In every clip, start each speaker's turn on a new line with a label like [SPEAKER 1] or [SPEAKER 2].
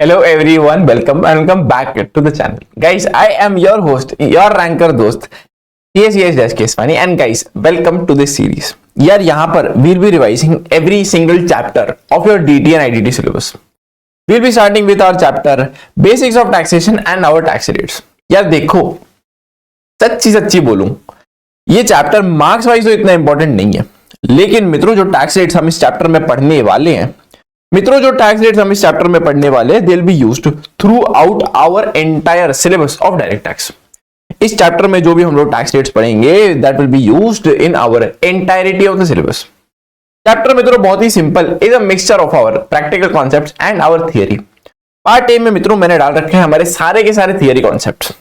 [SPEAKER 1] Hello everyone, welcome back to the channel. Guys, I am your host, your ranker दोस्त yes Keswani, and guys, welcome to this series. यार यहाँ पर we'll be revising every single chapter of your DT and IDT syllabus. We'll be starting with our chapter Basics of Taxation and our tax rates. यार देखो, सच्ची बोलूं, ये chapter marks wise तो इतना इंपॉर्टेंट नहीं है, लेकिन मित्रों जो टैक्स रेट्स हम इस चैप्टर में पढ़ने वाले हैं they'll be used throughout our entire syllabus of direct tax. इस चैप्टर में जो भी हम लोग टैक्स रेट्स पढ़ेंगे that will be used in our entirety of the syllabus. Chapter मित्रों बहुत ही simple, is a mixture of our practical concepts and our theory. Part A में मित्रों मैंने डाल रखे हैं हमारे सारे के सारे थियरी कॉन्सेप्ट्स.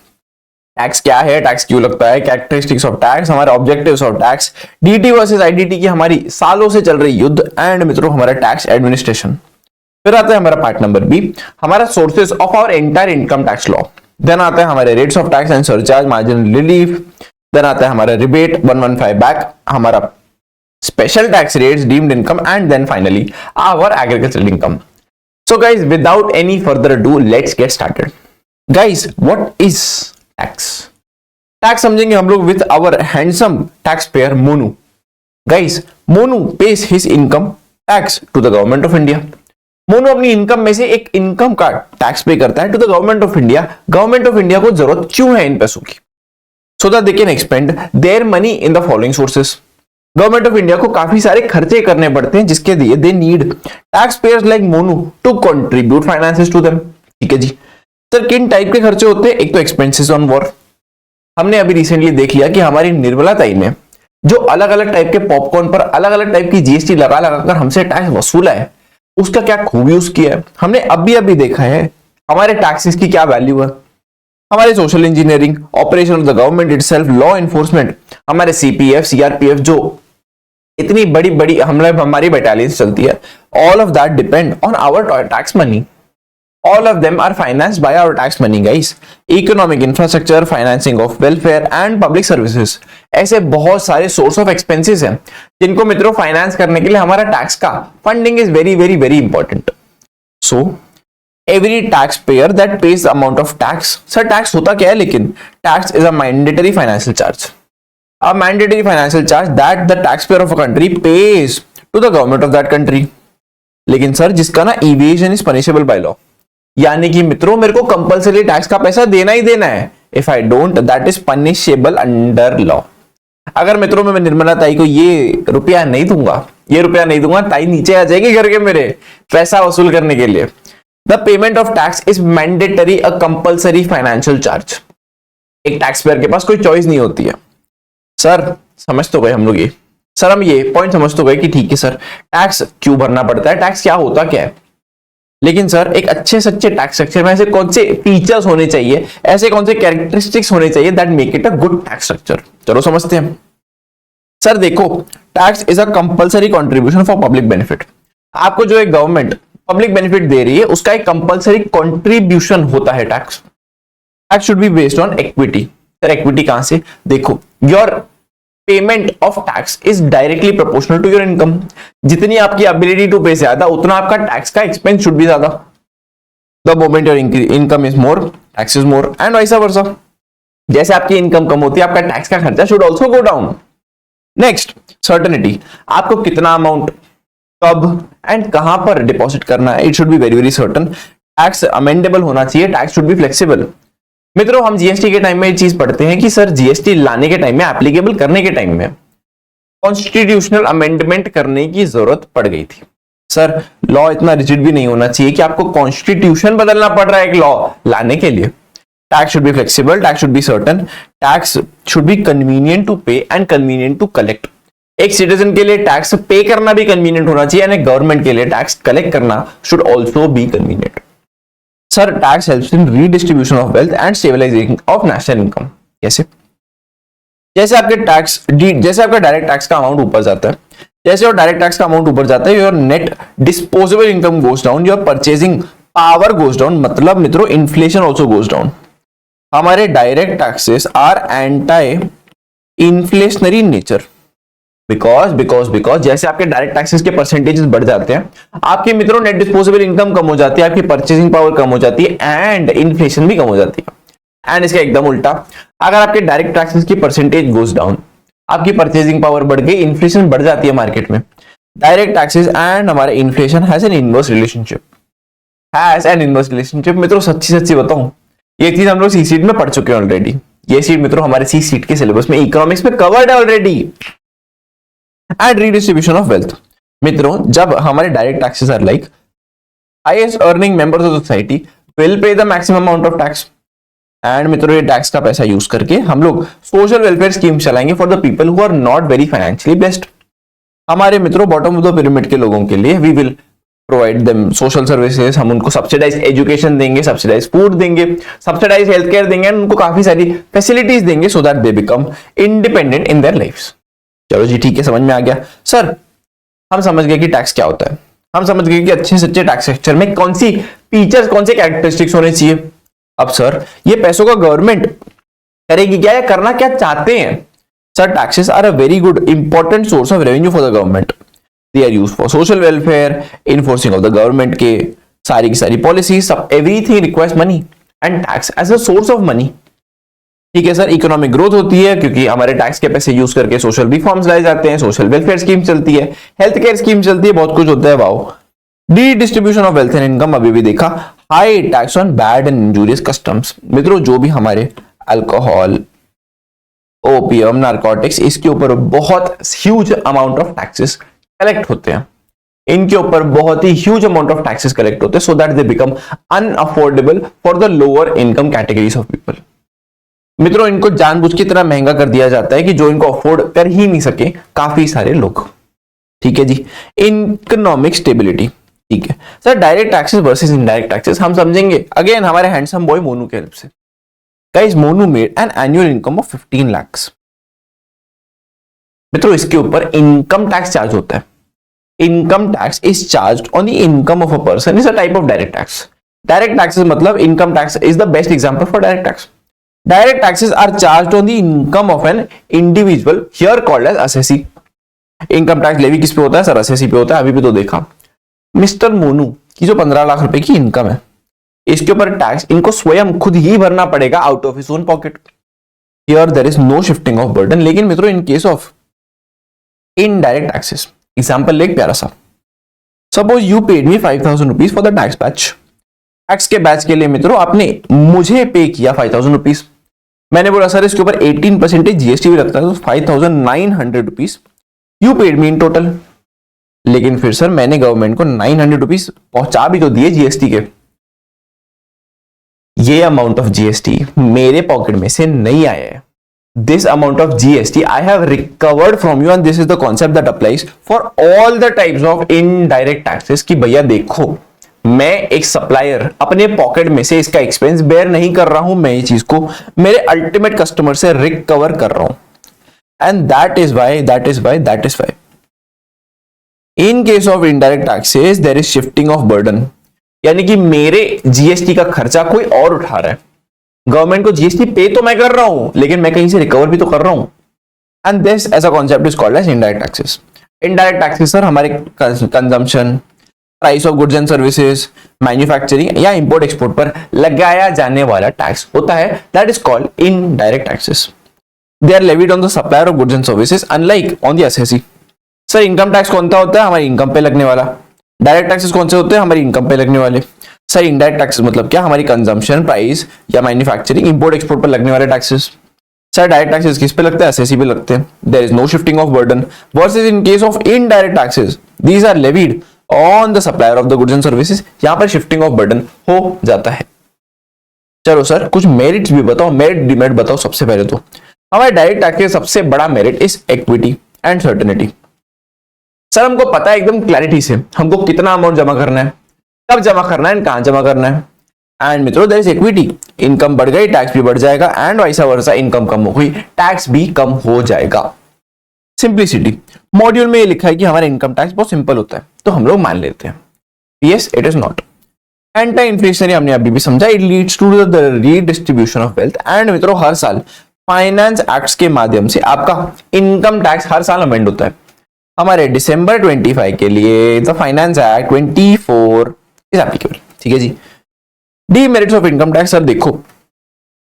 [SPEAKER 1] टैक्स क्या है, टैक्स क्यों लगता है, कैरेक्टरिस्टिक्स ऑफ टैक्स, हमारे objectives of tax, DT versus IDT की हमारी सालों से चल रही युद्ध, एंड मित्रों हमारा टैक्स एडमिनिस्ट्रेशन. फिर आता है हमारा पार्ट नंबर बी, हमारा sources of our entire income tax law. Then आता है हमारे rates of tax and surcharge, marginal relief. Then आता है हमारा रिबेट 115 बैक, हमारा special tax rates, deemed income, and then finally our agricultural income. So guys without any further do let's get started. Guys what is tax? Tax समझेंगे हम लोग with our handsome tax payer Monu. Guys Monu page his income tax to the government of India. Monu अपनी income में से एक income का tax pay करता है to the government of India. Government of India को जरूरत क्यों है इन पैसों की? So that they can expend their money in the following sources. Government of India को काफी सारे खर्चे करने पड़ते हैं जिसके लिए they need tax payers like Monu to contribute finances to them. ठीक है जी. सर किन टाइप के खर्चे होते हैं? एक तो एक्सपेंसेस ऑन वॉर. हमने अभी रिसेंटली देख लिया कि हमारी निर्मला ताई ने जो अलग अलग टाइप के पॉपकॉर्न पर अलग अलग टाइप की जीएसटी लगा लगाकर हमसे टैक्स वसूला है, उसका क्या खूब यूज किया है. हमने अभी देखा है हमारे टैक्सेस की क्या वैल्यू है. हमारे social engineering, operation of the government itself, law enforcement, हमारे सीपीएफ, सीआरपीएफ, जो इतनी बड़ी हमारी बटालियन चलती है, all of that depend on our tax money. All of them are financed by our tax money, guys. Economic infrastructure, financing of welfare and public services. ऐसे बहुत सारे source of expenses हैं जिनको मित्रों फाइनेंस करने के लिए हमारा टैक्स का funding is very important. So every tax payer that page the amount of tax. Sir tax होता क्या है? लेकिन tax is a mandatory financial charge. A mandatory financial charge that the taxpayer of a country pays to the government of that country. लेकिन sir जिसका ना evasion is punishable by law, यानी कि मित्रों मेरे को कंपल्सरी टैक्स का पैसा देना ही देना है. If I don't that is punishable under law. अगर मित्रों मैं निर्मला ताई को ये रुपया नहीं दूंगा, ताई नीचे आ जाएगी घर के मेरे पैसा वसूल करने के लिए. The payment of tax is mandatory, a compulsory financial charge. एक टैक्स पेयर के पास कोई चॉइस नहीं होती है. सर समझ तो गए हम लोग ये. सर हम ये पॉइंट समझ तो गए कि ठीक है सर टैक्स क्यों भरना पड़ता है, टैक्स क्या होता क्या है. लेकिन सर एक अच्छे सच्चे टैक्स स्ट्रक्चर में ऐसे कौन से फीचर्स होने चाहिए, ऐसे कौन से कैरेक्टरिस्टिक्स होने चाहिए that make it a good tax structure. चलो समझते हैं. सर देखो tax is a compulsory contribution for public benefit. आपको जो एक गवर्नमेंट पब्लिक बेनिफिट दे रही है उसका एक कंपल्सरी कंट्रीब्यूशन होता है tax. Tax should be based on equity. Sir equity कहां से? देखो your payment of tax is directly proportional to your income. जितनी आपकी एबिलिटी टू पे ज्यादा उतना आपका टैक्स का एक्सपेंस शुड भी ज्यादा. The moment your income is more, tax is more, and vice versa. जैसे आपकी इनकम कम होती है आपका टैक्स का खर्चा should also go down. Next certainty. आपको कितना अमाउंट कब एंड कहां पर डिपॉजिट करना है, it should be very certain. Tax amendable होना चाहिए, टैक्स शुड बी फ्लेक्सिबल. मित्रों हम जीएसटी के टाइम में ये चीज पढ़ते हैं कि सर जीएसटी लाने के टाइम में, एप्लीकेबल करने के टाइम में कॉन्स्टिट्यूशनल अमेंडमेंट करने की जरूरत पड़ गई थी. सर लॉ इतना रिजिड भी नहीं होना चाहिए कि आपको कॉन्स्टिट्यूशन बदलना पड़ रहा है एक लॉ लाने के लिए. Tax should be flexible, tax should be certain, tax should be convenient to pay and convenient to collect. एक सिटीजन के लिए टैक्स पे करना भी कन्वीनियंट होना चाहिए एंड गवर्नमेंट के लिए टैक्स कलेक्ट करना should also be convenient. Sir tax helps in redistribution of wealth and stabilization of national income. कैसे? जैसे आपका डायरेक्ट टैक्स का अमाउंट ऊपर जाता है, जैसे और डायरेक्ट टैक्स का अमाउंट ऊपर जाता है your net disposable income goes down, your purchasing power goes down. मतलब मित्रों इन्फ्लेशन ऑल्सो गोज डाउन. हमारे direct taxes are anti inflationary nature. Because जैसे आपके डायरेक्ट टैक्सेस के परसेंटेजेस बढ़ जाते हैं, आपके मित्रों नेट डिस्पोजेबल इनकम कम हो जाती है, आपकी परचेसिंग पावर कम हो जाती है एंड इन्फ्लेशन भी कम हो जाती है। एंड इसका एकदम उल्टा, अगर आपके डायरेक्ट टैक्सेस की परसेंटेज गोज डाउन, आपकी परचेसिंग पावर बढ़ गई, इन्फ्लेशन बढ़ जाती है मार्केट में। डायरेक्ट टैक्सेस एंड हमारे inflation has an inverse relationship, मित्रों सच्ची बताऊं, ये चीज हम लोग सी सीट में पढ़ चुके हैं ऑलरेडी। ये सीट मित्रों हमारे सी सीट के सिलेबस में इकोनॉमिक्स में कवर्ड है already. And redistribution of wealth, मित्रों जब हमारे direct taxes are like highest earning members of society will pay the maximum amount of tax. And मित्रों ये टैक्स का पैसा यूज करके हम लोग सोशल वेलफेयर स्कीम चलाएंगे for the people who are not very financially based. हमारे मित्रों बॉटम ऑफ द पिरामिड के लोगों के लिए we will provide them social services, हम उनको सब्सिडाइज एजुकेशन देंगे, सब्सिडाइज फूड देंगे, सब्सिडाइज हेल्थ केयर देंगे, उनको काफी सारी फैसिलिटीज देंगे so that they become independent in their lifes. चलो जी ठीक है, समझ में आ गया। सर हम समझ गए कि टैक्स क्या होता है, हम समझ गए कि अच्छे सच्चे टैक्स स्ट्रक्चर में कौन सी फीचर्स, कौन से कैरेक्टरिस्टिक्स होने चाहिए। अब सर ये पैसों का गवर्नमेंट करेगी क्या या करना क्या चाहते हैं? Sir taxes are a very good important source of revenue for the government. They are used for social welfare, enforcing of the government के सारी की सारी पॉलिसी, सब everything requires money and tax as a source of money. ठीक है sir, economic growth होती है क्योंकि हमारे टैक्स के पैसे यूज करके सोशल रिफॉर्म्स लाए जाते हैं, सोशल वेलफेयर स्कीम चलती है, हेल्थ केयर स्कीम चलती है, बहुत कुछ होता है। Wow. Distribution of wealth and income अभी भी देखा। High tax on bad and injurious customs, मित्रों जो भी हमारे अल्कोहल, ओपियम, नारकोटिक्स, इसके ऊपर बहुत huge amount of taxes collect होते हैं, इनके ऊपर बहुत ही huge amount of taxes collect होते हैं so that they become unaffordable for the lower income categories of people. मित्रों इनको जानबूझ के इतना महंगा कर दिया जाता है कि जो इनको अफोर्ड कर ही नहीं सके काफी सारे लोग। ठीक है जी। इकोनॉमिक स्टेबिलिटी, ठीक है sir. Direct taxes versus indirect taxes हम समझेंगे अगेन हमारे हैंडसम बॉय मोनू के हेल्प से। Guys Monu made an annual income of 15 lakhs। मित्रों इसके ऊपर इनकम टैक्स चार्ज होता है। Income tax is charged on the income of a person, is a type of direct tax. Direct taxes मतलब income tax is the best example for direct tax. Direct taxes are charged on the income of an individual, here called as assessee. Income tax levy किस पे होता है sir? Assessee पे होता है। अभी भी तो देखा मिस्टर मोनू की जो 15 लाख रुपए की इनकम है, इसके ऊपर टैक्स इनको स्वयं खुद ही भरना पड़ेगा out of his own pocket. Here there is no shifting of burden. लेकिन मित्रों in case of indirect taxes, example ले प्यारा सा, suppose you paid me 5000 rupees for the tax batch. Tax के बैच के लिए मित्रों आपने मुझे पे किया 5000 रुपीज। मैंने बोला सर इसके ऊपर 18% जीएसटी भी लगता है, तो 5900 rupees you paid me in total. लेकिन फिर सर मैंने गवर्नमेंट को 900 रुपीज पहुंचा भी तो दिए जीएसटी के। ये अमाउंट ऑफ जीएसटी मेरे पॉकेट में से नहीं आया है। This amount of GST I have recovered from you and this is the concept that applies for all the types of indirect taxes. कि भैया देखो मैं एक सप्लायर अपने पॉकेट में से इसका एक्सपेंस बेयर नहीं कर रहा हूं, मैं ये चीज को मेरे अल्टीमेट कस्टमर से रिकवर कर रहा हूं। And that is why in case of indirect taxes there is shifting of burden. यानी कि मेरे जीएसटी का खर्चा कोई और उठा रहा है। गवर्नमेंट को जीएसटी पे तो मैं कर रहा हूं, लेकिन मैं कहीं से रिकवर भी तो कर रहा हूं। And this as a concept is called as indirect taxes. Indirect taxes sir हमारे consumption, price of goods and services, manufacturing या इंपोर्ट एक्सपोर्ट पर लगाया जाने वाला टैक्स होता है। That is called indirect taxes. They are levied on the supplier of goods and services unlike on the assessee. Sir income tax कौन सा होता है? हमारी इनकम पे लगने वाला। डायरेक्ट टैक्सेस कौन से होते हैं? हमारी इनकम पे लगने वाले। सर इनडायरेक्ट टैक्सेस मतलब क्या? हमारी कंजम्पशन, प्राइस या मैन्युफैक्चरिंग, इंपोर्ट एक्सपोर्ट पर लगने वाले टैक्सेस। सर डायरेक्ट टैक्सेस किस पे लगते हैं? असेसी पे लगते हैं। There is no shifting of burden. Versus in case of indirect taxes these are levied on the supplier of the goods and services. यहां पर शिफ्टिंग ऑफ बर्डन हो जाता है। चलो सर कुछ मेरिट्स भी बताओ, मेरिट डिमेरिट बताओ। सबसे पहले तो हमारे डायरेक्ट टैक्स के सबसे बड़ा merit is equity and certainty. Sir हमको पता है एकदम क्लैरिटी से हमको कितना अमाउंट जमा करना है, कब जमा करना है एंड कहां जमा करना है। एंड मित्रों देयर इज इक्विटी, इनकम बढ़ गई टैक्स भी बढ़ जाएगा एंड वाइस वर्सा, इनकम कम हो गई टैक्स भी कम हो जाएगा। सिंप्लिसिटी, मॉड्यूल में ये लिखा है कि हमारा इनकम टैक्स बहुत सिंपल होता है, तो हम लोग मान लेते हैं। Yes it is not. Anti inflationary हमने अभी भी समझा, it leads to the redistribution of wealth. And मित्रों हर साल फाइनेंस एक्ट्स के माध्यम से आपका इनकम टैक्स हर साल अमेंड होता है। हमारे दिसंबर 25 के लिए the finance act 24 is applicable. ठीक है जी। Demerits of income tax. Sir देखो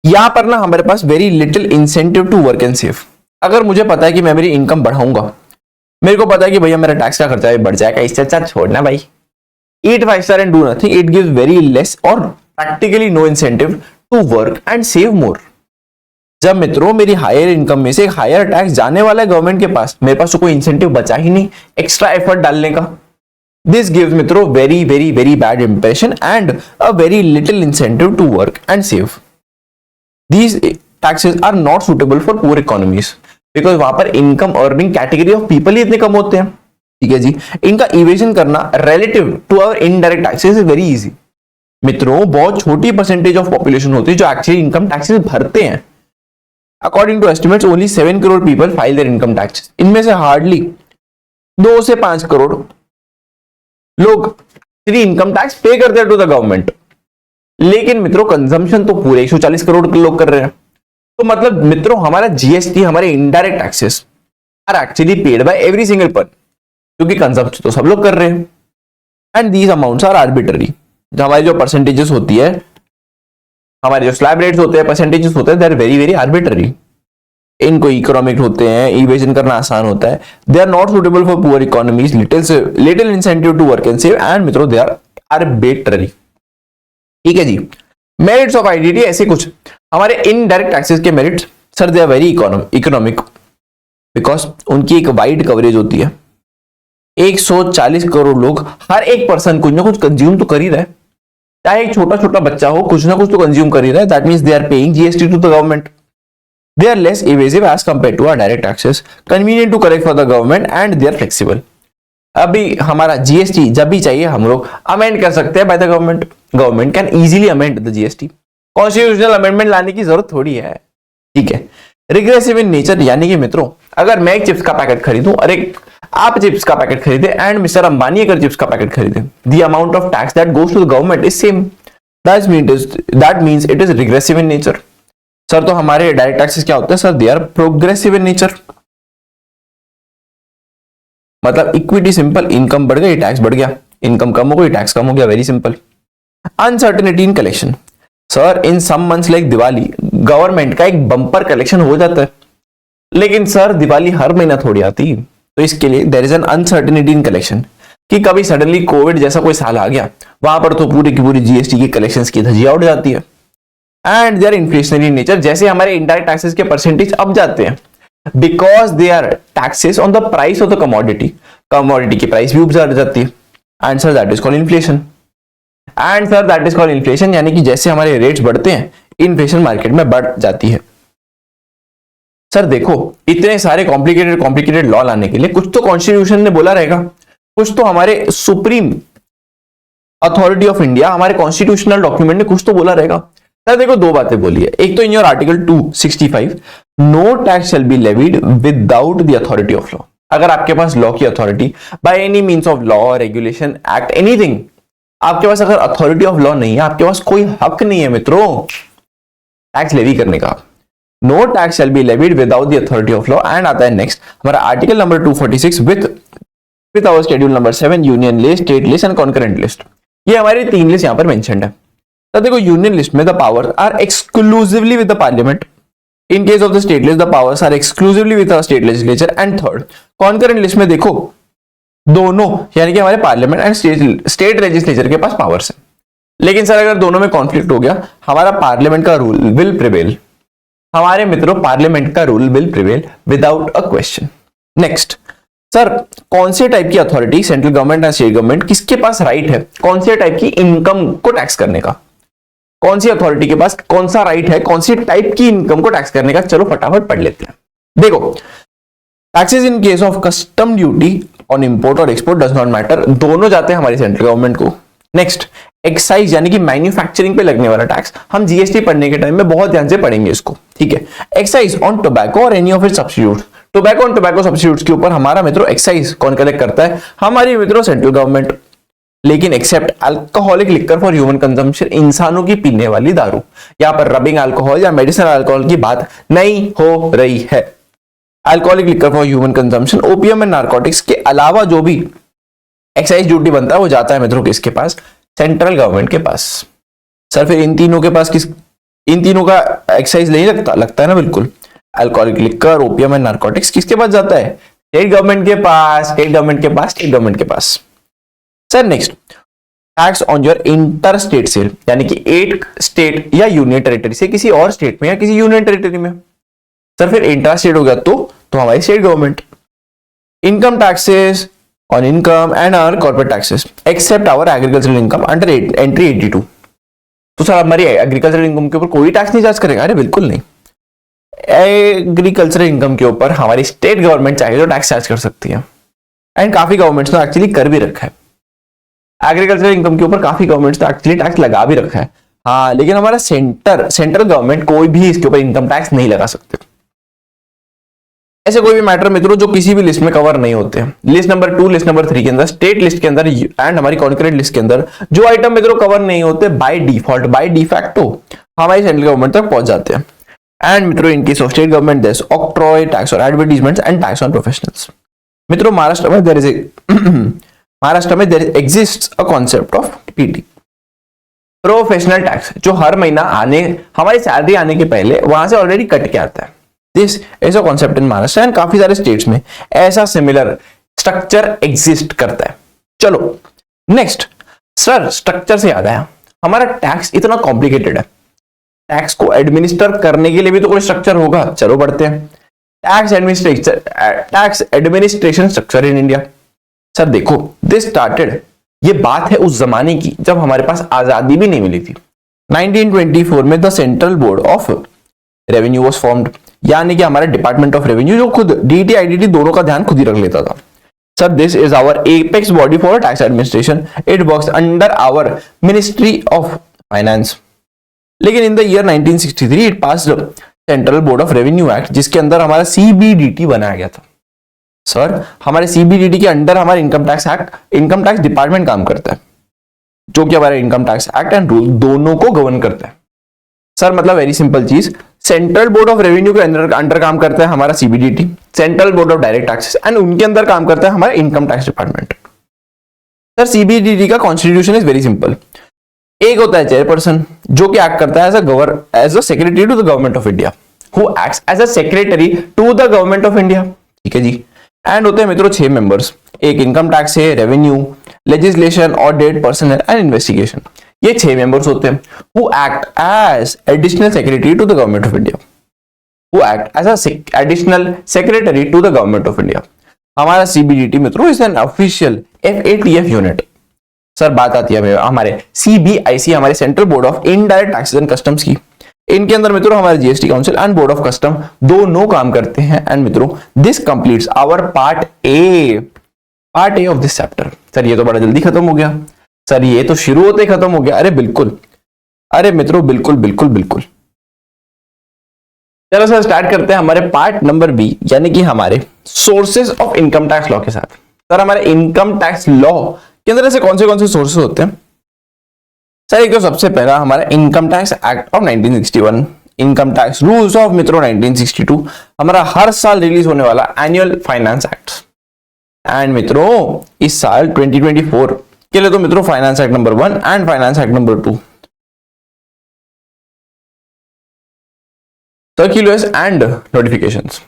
[SPEAKER 1] यहां पर ना हमारे पास very little incentive to work and save. अगर मुझे पता है कि मैं मेरी इनकम बढ़ाऊंगा, मेरे को पता है कि भैया मेरा टैक्स का खर्चा बढ़ जाएगा, इससे अच्छा छोड़ना भाई, eat 5 star and do nothing, it gives very less or practically no incentive to work and save more. जब मित्रों मेरी हायर इनकम में से एक हायर टैक्स जाने वाला है गवर्नमेंट के पास, मेरे पास तो कोई इंसेंटिव बचा ही नहीं एक्स्ट्रा एफर्ट डालने का। दिस गिव्स मित्रों very very very bad impression and a very little incentive to work and save. These taxes are not suitable for poor economies because वहां पर income earning category of people ही इतने कम होते हैं। ठीक है जी। इनका इवेजन करना relative to our indirect taxes is very easy. मित्रों बहुत छोटी परसेंटेज ऑफ पॉपुलेशन होती है जो एक्चुअली इनकम टैक्सेस भरते हैं। According to estimates only 7 crore people file their income tax. इनमें से हार्डली 2 से 5 करोड़ लोग इनकम टैक्स पे करते हैं टू द गवर्नमेंट। लेकिन मित्रों कंजम्पशन तो पूरे 140 करोड़ के लोग कर रहे हैं। तो मतलब मित्रों हमारा जीएसटी, हमारे indirect taxes are actually paid by every single person, क्योंकि कंजम्पशन तो सब लोग कर रहे हैं। And these amounts are arbitrary. हमारी जो परसेंटेजेस होती है, हमारे जो स्लैब रेट्स होते हैं, परसेंटेजेस होते हैं, they are very very arbitrary. इनको इकोनॉमिक होते हैं, इवेजन करना आसान होता है। They are not suitable for poor economies, little incentive to work and save and मित्रों दे आर आर्बिट्ररी। ठीक है जी। मेरिट्स ऑफ आईडीटी ऐसे कुछ हमारे इनडायरेक्ट टैक्सेस के merits. Sir they are very economic because उनकी एक वाइड कवरेज होती है। 140 करोड़ लोग, हर एक पर्सन कुछ ना कुछ कंज्यूम तो कर ही रहा है, चाहे एक छोटा छोटा बच्चा हो, कुछ ना कुछ तो कंज्यूम कर ही रहा है। That means they are paying GST to the government. They are less evasive as compare to our direct taxes, convenient to collect for the government and they are flexible. अभी हमारा जीएसटी जब भी चाहिए हम लोग अमेंड कर सकते हैं by the government. Government can easily amend the GST. Constitutional amendment लाने की जरूरत थोड़ी है। ठीक है। रिग्रेसिव इन नेचर, यानी कि मित्रों अगर मैं एक चिप्स का पैकेट खरीदूं और एक आप चिप्स का पैकेट खरीदे एंड मिस्टर अंबानी अगर चिप्स का पैकेट खरीदे, the amount of tax that goes to the government is same. That means it is regressive in nature. Sir तो हमारे डायरेक्ट टैक्सेस क्या होते हैं? Sir they are progressive in nature. मतलब equity simple, income बढ़ गई tax बढ़ गया, इनकम कम हो गई टैक्स कम हो गया, very simple. Uncertainty in collection. Sir in some months like Diwali government का एक बम्पर कलेक्शन हो जाता है, लेकिन सर दिवाली हर महीना थोड़ी आती, तो इसके लिए there is an uncertainty in collection कि कभी सडनली कोविड जैसा कोई साल आ गया, वहां पर तो पूरी की पूरी जीएसटी की कलेक्शंस की धज्जियां उड़ जाती है। And they are inflationary in nature, जैसे हमारे इनडायरेक्ट टैक्सेस के परसेंटेज अब जाते हैं because they are taxes on the price of the commodity. Commodity की प्राइस भी उब जाती है and sir that is called inflation. And sir that is called inflation, यानी कि जैसे हमारे रेट्स बढ़ते हैं इन्फ्लेशन मार्केट में बढ़ जाती है। सर देखो इतने सारे कॉम्प्लिकेटेड लॉ लाने के लिए कुछ तो कॉन्स्टिट्यूशन ने बोला रहेगा, कुछ तो हमारे सुप्रीम अथॉरिटी ऑफ इंडिया, हमारे कॉन्स्टिट्यूशनल डॉक्यूमेंट ने कुछ तो बोला रहेगा। सर देखो दो बातें बोली है। एक तो in your article 265 no tax shall be levied without the authority of law. अगर आपके पास लॉ की authority by any means of law, regulation, act, anything, आपके पास अगर अथॉरिटी ऑफ लॉ नहीं है, आपके पास कोई हक नहीं है मित्रों टैक्स लेवी करने का। No tax shall be levied without the authority of law. And आता है नेक्स्ट हमारा article number 246 with our schedule number 7 union list, state list and concurrent list. ये हमारी 3 लिस्ट यहां पर मेंशन्ड है। तो देखो यूनियन लिस्ट में the power are exclusively with the parliament. In case of the state list, the powers are exclusively with the state legislature. And third, concurrent list में देखो दोनों यानी कि हमारे पार्लियामेंट एंड स्टेट लेजिस्लेचर के पास powers है। लेकिन सर अगर दोनों में कॉन्फ्लिक्ट हो गया, हमारा पार्लियामेंट का रूल विल प्रिवेल। हमारे मित्रों पार्लियामेंट का rule will prevail without a question. Next sir कौन से टाइप की authority, central government and state government, किसके पास राइट है कौन से टाइप की इनकम को टैक्स करने का? कौन सी अथॉरिटी के पास कौन सा राइट है कौन सी टाइप की इनकम को टैक्स करने का? चलो फटाफट पढ़ लेते हैं। देखो taxes in case of custom duty on import और एक्सपोर्ट डज नॉट मैटर, दोनों जाते हैं हमारी सेंट्रल गवर्नमेंट को। नेक्स्ट एक्साइज यानी कि मैन्युफैक्चरिंग पे लगने वाला टैक्स, हम जीएसटी पढ़ने के टाइम में बहुत ध्यान से पढ़ेंगे इसको, ठीक है। एक्साइज ऑन टोबैको और any of its substitutes, tobacco और टोबैको सब्स्टिट्यूट्स के ऊपर हमारा मित्रों एक्साइज कौन कलेक्ट करता है? हमारी मित्रों सेंट्रल गवर्नमेंट। लेकिन except alcoholic liquor for human consumption, इंसानों की पीने वाली दारू। यहां पर रबिंग अल्कोहल या मेडिसिनल अल्कोहल की बात नहीं हो रही है। Alcoholic liquor for human consumption, opium and narcotics के अलावा जो भी एक्साइज ड्यूटी बनता है वो जाता है मित्रों किसके पास? सेंट्रल गवर्नमेंट के पास। सर फिर इन तीनों के पास इन तीनों का एक्साइज नहीं लगता है ना, बिल्कुल। Alcoholic liquor, opium and narcotics किसके पास जाता है? स्टेट गवर्नमेंट के पास, स्टेट गवर्नमेंट के पास, स्टेट गवर्नमेंट के पास। Sir next, tax on your inter state sale, यानी कि एक स्टेट या यूनियन टेरिटरी से किसी और स्टेट में या किसी यूनियन टेरिटरी में। सर फिर इंटर स्टेट हो गया तो हमारी state government. Income taxes on income and our corporate taxes except our agricultural income under entry 82। तो सर हमारी एग्रीकल्चरल इनकम के ऊपर कोई टैक्स नहीं चार्ज करेगा? अरे बिल्कुल नहीं। एग्रीकल्चरल इनकम के ऊपर हमारी स्टेट गवर्नमेंट चाहिए तो टैक्स चार्ज कर सकती है, एंड काफी गवर्नमेंट्स ने एक्चुअली कर भी रखा है। एग्रीकल्चरल इनकम के ऊपर काफी गवर्नमेंट्स ने एक्चुअली टैक्स लगा भी रखा है। हाँ, लेकिन हमारा सेंट्रल गवर्नमेंट कोई भी इसके ऊपर इनकम टैक्स नहीं लगा सकते। ऐसे कोई भी मैटर मित्रों जो किसी भी लिस्ट में कवर नहीं होते, लिस्ट नंबर 2, लिस्ट नंबर 3 के अंदर, स्टेट लिस्ट के अंदर एंड हमारी कॉन्करेंट लिस्ट के अंदर जो आइटम मित्रों कवर नहीं होते, बाय डिफॉल्ट बाय डिफैक्टो हमारी सेंट्रल गवर्नमेंट तक पहुंच जाते हैं। एंड मित्रों in case of state government there is octroi, tax on advertisements and tax on professionals. मित्रों महाराष्ट्र में there exists a concept of PT, professional tax, जो हर महीना हमारी सैलरी आने के पहले वहां से ऑलरेडी कट के आता है। This is a concept in Maharashtra and काफी सारे स्टेट्स में ऐसा सिमिलर स्ट्रक्चर एग्जिस्ट करता है। चलो नेक्स्ट, सर स्ट्रक्चर से याद आया, हमारा टैक्स इतना कॉम्प्लिकेटेड है, टैक्स को एडमिनिस्टर करने के लिए भी तो कोई स्ट्रक्चर होगा। चलो बढ़ते हैं, tax administration structure in India. Sir देखो, दिस स्टार्टेड, ये बात है उस जमाने की जब हमारे पास आजादी भी नहीं मिली थी। 1924 में the central board of revenue was formed, यानी कि हमारा डिपार्टमेंट ऑफ रेवेन्यू जो खुद डीटी आईडीटी दोनों का ध्यान खुद ही रख लेता था। Sir this is our apex body for tax administration, it works under our ministry of finance. लेकिन in the year 1963 it passed central board of revenue act, जिसके अंदर हमारा सीबीडीटी बनाया गया था। सर हमारे सीबीडीटी के अंडर हमारा इनकम टैक्स डिपार्टमेंट काम करता है, जो कि हमारे income tax act and rule दोनों को गवर्न करता है। सर मतलब वेरी सिंपल चीज, सेंट्रल बोर्ड ऑफ रेवेन्यू के अंडर काम करता है हमारा CBDT, central board of direct taxes, and उनके अंदर काम करता है हमारा इनकम टैक्स डिपार्टमेंट। सर सीबीडीटी का कॉन्स्टिट्यूशन इज वेरी सिंपल, एक होता है चेयरपर्सन जो कि एक्ट करता है as a secretary to the government of India, who acts as a secretary to the government of India, ठीक है जी। एंड होते हैं मित्रों 6 मेंबर्स, एक इनकम टैक्स है, revenue, legislation, audit, personal and investigation, ये 6 मेंबर्स होते हैं who act as additional secretary to the government of India, हमारा सीबीडीटी मित्रों is an official FATF unit. Sir बात आती है हमारे CBIC, हमारे central board of indirect taxes and customs की। इनके अंदर मित्रों हमारे GST council and board of custom दोनों काम करते हैं। एंड मित्रों this completes our part A of this chapter. Sir ये तो बड़ा जल्दी खत्म हो गया, सर ये तो शुरू होते खत्म हो गया। अरे बिल्कुल, अरे मित्रों बिल्कुल बिल्कुल बिल्कुल। चलो सर स्टार्ट करते हैं हमारे पार्ट नंबर B, यानी कि हमारे sources of income tax law के साथ। सर हमारे इनकम टैक्स लॉ के अंदर ऐसे कौन से सोर्सेज होते हैं? सर एक तो सबसे पहला हमारा इनकम tax act of 1961, income tax rules of मित्रों 1962, हमारा हर साल रिलीज होने वाला एनुअल फाइनेंस एक्ट। एंड मित्रों इस साल 2024 के लिए तो मित्रों finance act number 1 and finance act number 2, circulars and notifications,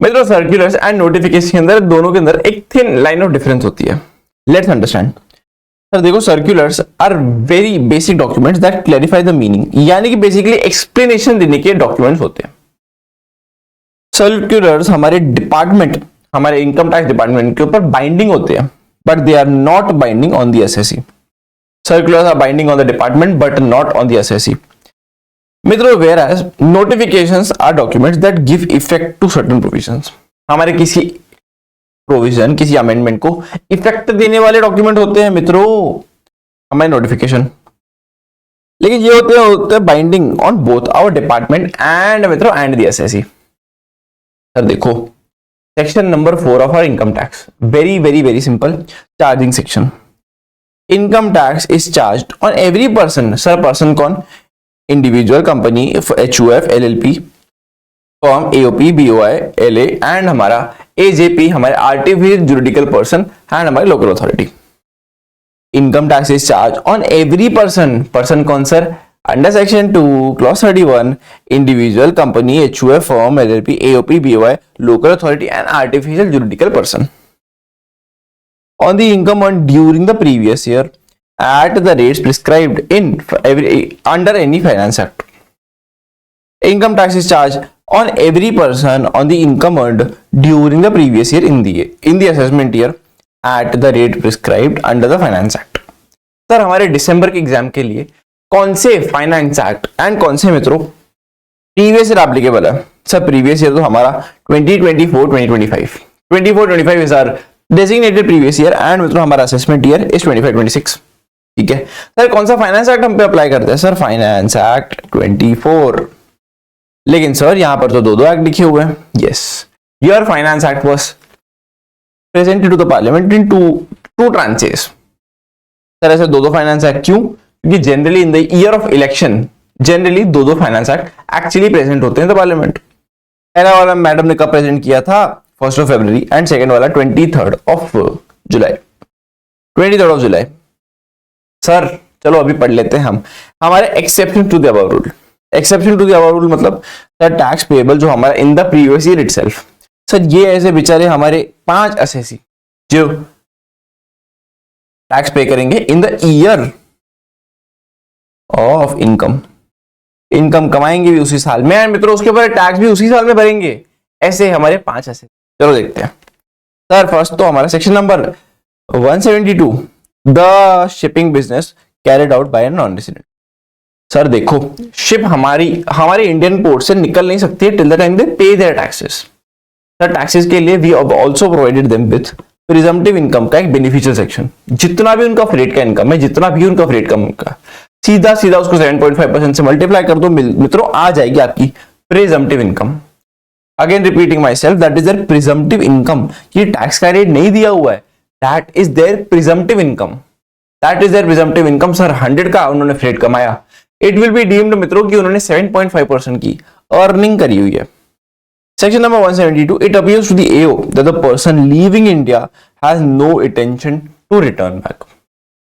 [SPEAKER 1] मित्रों सर्क्यूलर्स एंड नोटिफिकेशन के अंदर दोनों के अंदर एक थिन लाइन ऑफ डिफरेंस होती है। Let's understand. सर देखो, circulars are very basic documents that clarify the meaning, यानी कि बेसिकली एक्सप्लेनेशन देने के डॉक्यूमेंट्स होते हैं। सर्क्यूलर्स हमारे डिपार्टमेंट, हमारे इनकम टैक्स डिपार्टमेंट के ऊपर बाइंडिंग होते हैं, but they are not binding on the SSC. Circulars are binding on the department but not on the SSC. मित्रों whereas notifications are documents that give effect to certain provisions, हमारे किसी provision, किसी amendment को effect देने वाले document होते हैं मित्रों हमारे नोटिफिकेशन। लेकिन ये होते हैं binding on both our department and मित्रों एंड द एसएससी। सर देखो, section number 4 of our income tax. Very simple. Charging section. Income tax is charged on every person. Sir, person कौन? Individual, company, HUF, LLP, firm, AOP, BOI, LA and हमारा AJP, हमारे artificial juridical person and हमारी local authority. Income tax is charged on every person. Person कौन sir? Under section 2, clause 31, individual, company, HUF, firm, LLP, AOP, BOI, local authority and artificial juridical person. On the income earned during the previous year at the rates prescribed under any finance act. Income tax is charged on every person on the income earned during the previous year in the assessment year at the rate prescribed under the finance act. Sir हमारे दिसंबर के exam के लिए कौन से finance act and कौन से मित्रों previous year applicable है? सर प्रीवियस ईयर तो हमारा 2024-2025 24-25 is our designated previous year and मित्रों हमारा असेसमेंट ईयर इज 25-26. ठीक है सर, कौन सा फाइनेंस एक्ट हम पे अप्लाई करते हैं? Sir finance act 24. लेकिन सर यहां पर तो दो एक्ट लिखे हुए हैं. Yes, your finance act was presented to the parliament in two tranches. Sir ऐसे दो फाइनेंस एक्ट क्यों? क्योंकि generally in the year of election generally दो फाइनेंस एक्ट एक्चुअली प्रेजेंट होते हैं द पार्लियामेंट. पहला वाला मैडम ने कब प्रेजेंट किया था? 1st of February and second वाला 23rd of July. सर चलो अभी पढ़ लेते हैं हम हमारे exception to the above rule. Exception to the above rule मतलब सर टैक्स पेएबल जो हमारा in the previous year itself. Sir ये ऐसे बेचारे हमारे 5 असेसी जो टैक्स पे करेंगे इन द ईयर ऑफ इनकम कमाएंगे भी उसी साल में, मित्रों उसके ऊपर टैक्स भी उसी साल में भरेंगे. ऐसे हमारे 5 ऐसे. चलो देखते हैं. सर फर्स्ट तो हमारा section number 172, the shipping business carried out by non resident. Sir देखो शिप हमारे इंडियन पोर्ट से निकल नहीं सकती है टिल द टाइम दे पे देयर टैक्सेस. सर टैक्सेस के लिए we also provided them with presumptive income का एक बेनिफिशियल सेक्शन. जितना भी उनका फ्रेट का इनकम है, जितना भी उनका फ्रेट का उनका सीधा उसको 7.5% से मल्टीप्लाई कर दो मित्रों, आ जाएगी आपकी presumptive income. Again repeating myself, that is their presumptive income. ये टैक्स का रेट नहीं दिया हुआ है, that is their presumptive income. That is their presumptive income. Sir 100 का उन्होंने फ्रेट कमाया, इट विल बी डीम्ड मित्रों कि उन्होंने 7.5% की अर्निंग करी हुई है. Section number 172, it appears to the AO that the person leaving India has no intention to return back.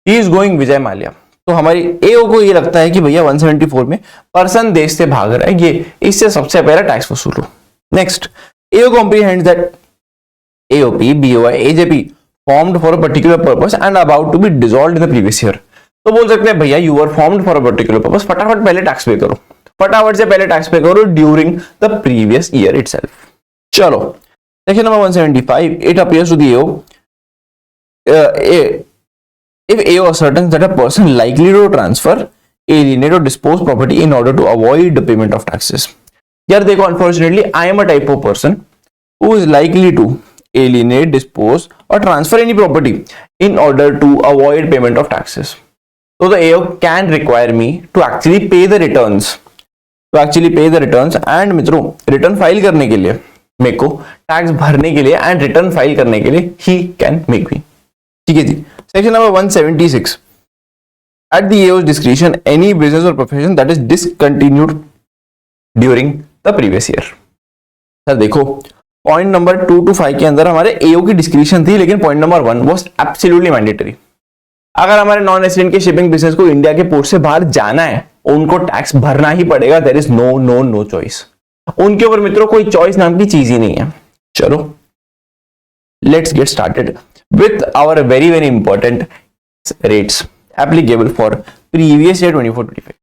[SPEAKER 1] He is going Vijay Mallya. तो हमारी AO को ये लगता है कि भैया 174 में पर्सन देश से भाग रहा है, ये इससे सबसे पहला टैक्स वसूलो. Next, AO comprehends that AOP, BOI, AJP formed for a particular purpose and about to be dissolved in the previous year. तो बोल सकते हैं भैया you were formed for a particular purpose, फटाफट पहले टैक्स पे करो, फटाफट से पहले टैक्स पे करो during the previous year itself. चलो section number 175, it appears to the AO if AO ascertains that a person likely to transfer, alienate or dispose property in order to avoid the payment of taxes. यार देखो unfortunately I am a type of person who is likely to alienate, dispose or transfer any property in order to avoid payment of taxes. So the AO can require me to actually pay the returns. And मित्रों return file करने के लिए मेरे को tax भरने के लिए and return file करने के लिए ही कैन मेक मी. ठीक है जी. Section number 176, at the AO's discretion any business or profession that is discontinued during the previous year. Sir देखो पॉइंट नंबर 2 to 5 के अंदर हमारे AO की डिस्क्रिशन थी, लेकिन point number 1 was absolutely mandatory. अगर हमारे नॉन रेसिडेंट के शिपिंग बिजनेस को इंडिया के पोर्ट से बाहर जाना है, उनको टैक्स भरना ही पड़ेगा. There is no choice. उनके ऊपर मित्रों कोई चॉइस नाम की चीज ही नहीं है. चलो let's get started with our very important rates applicable for previous year 24-25.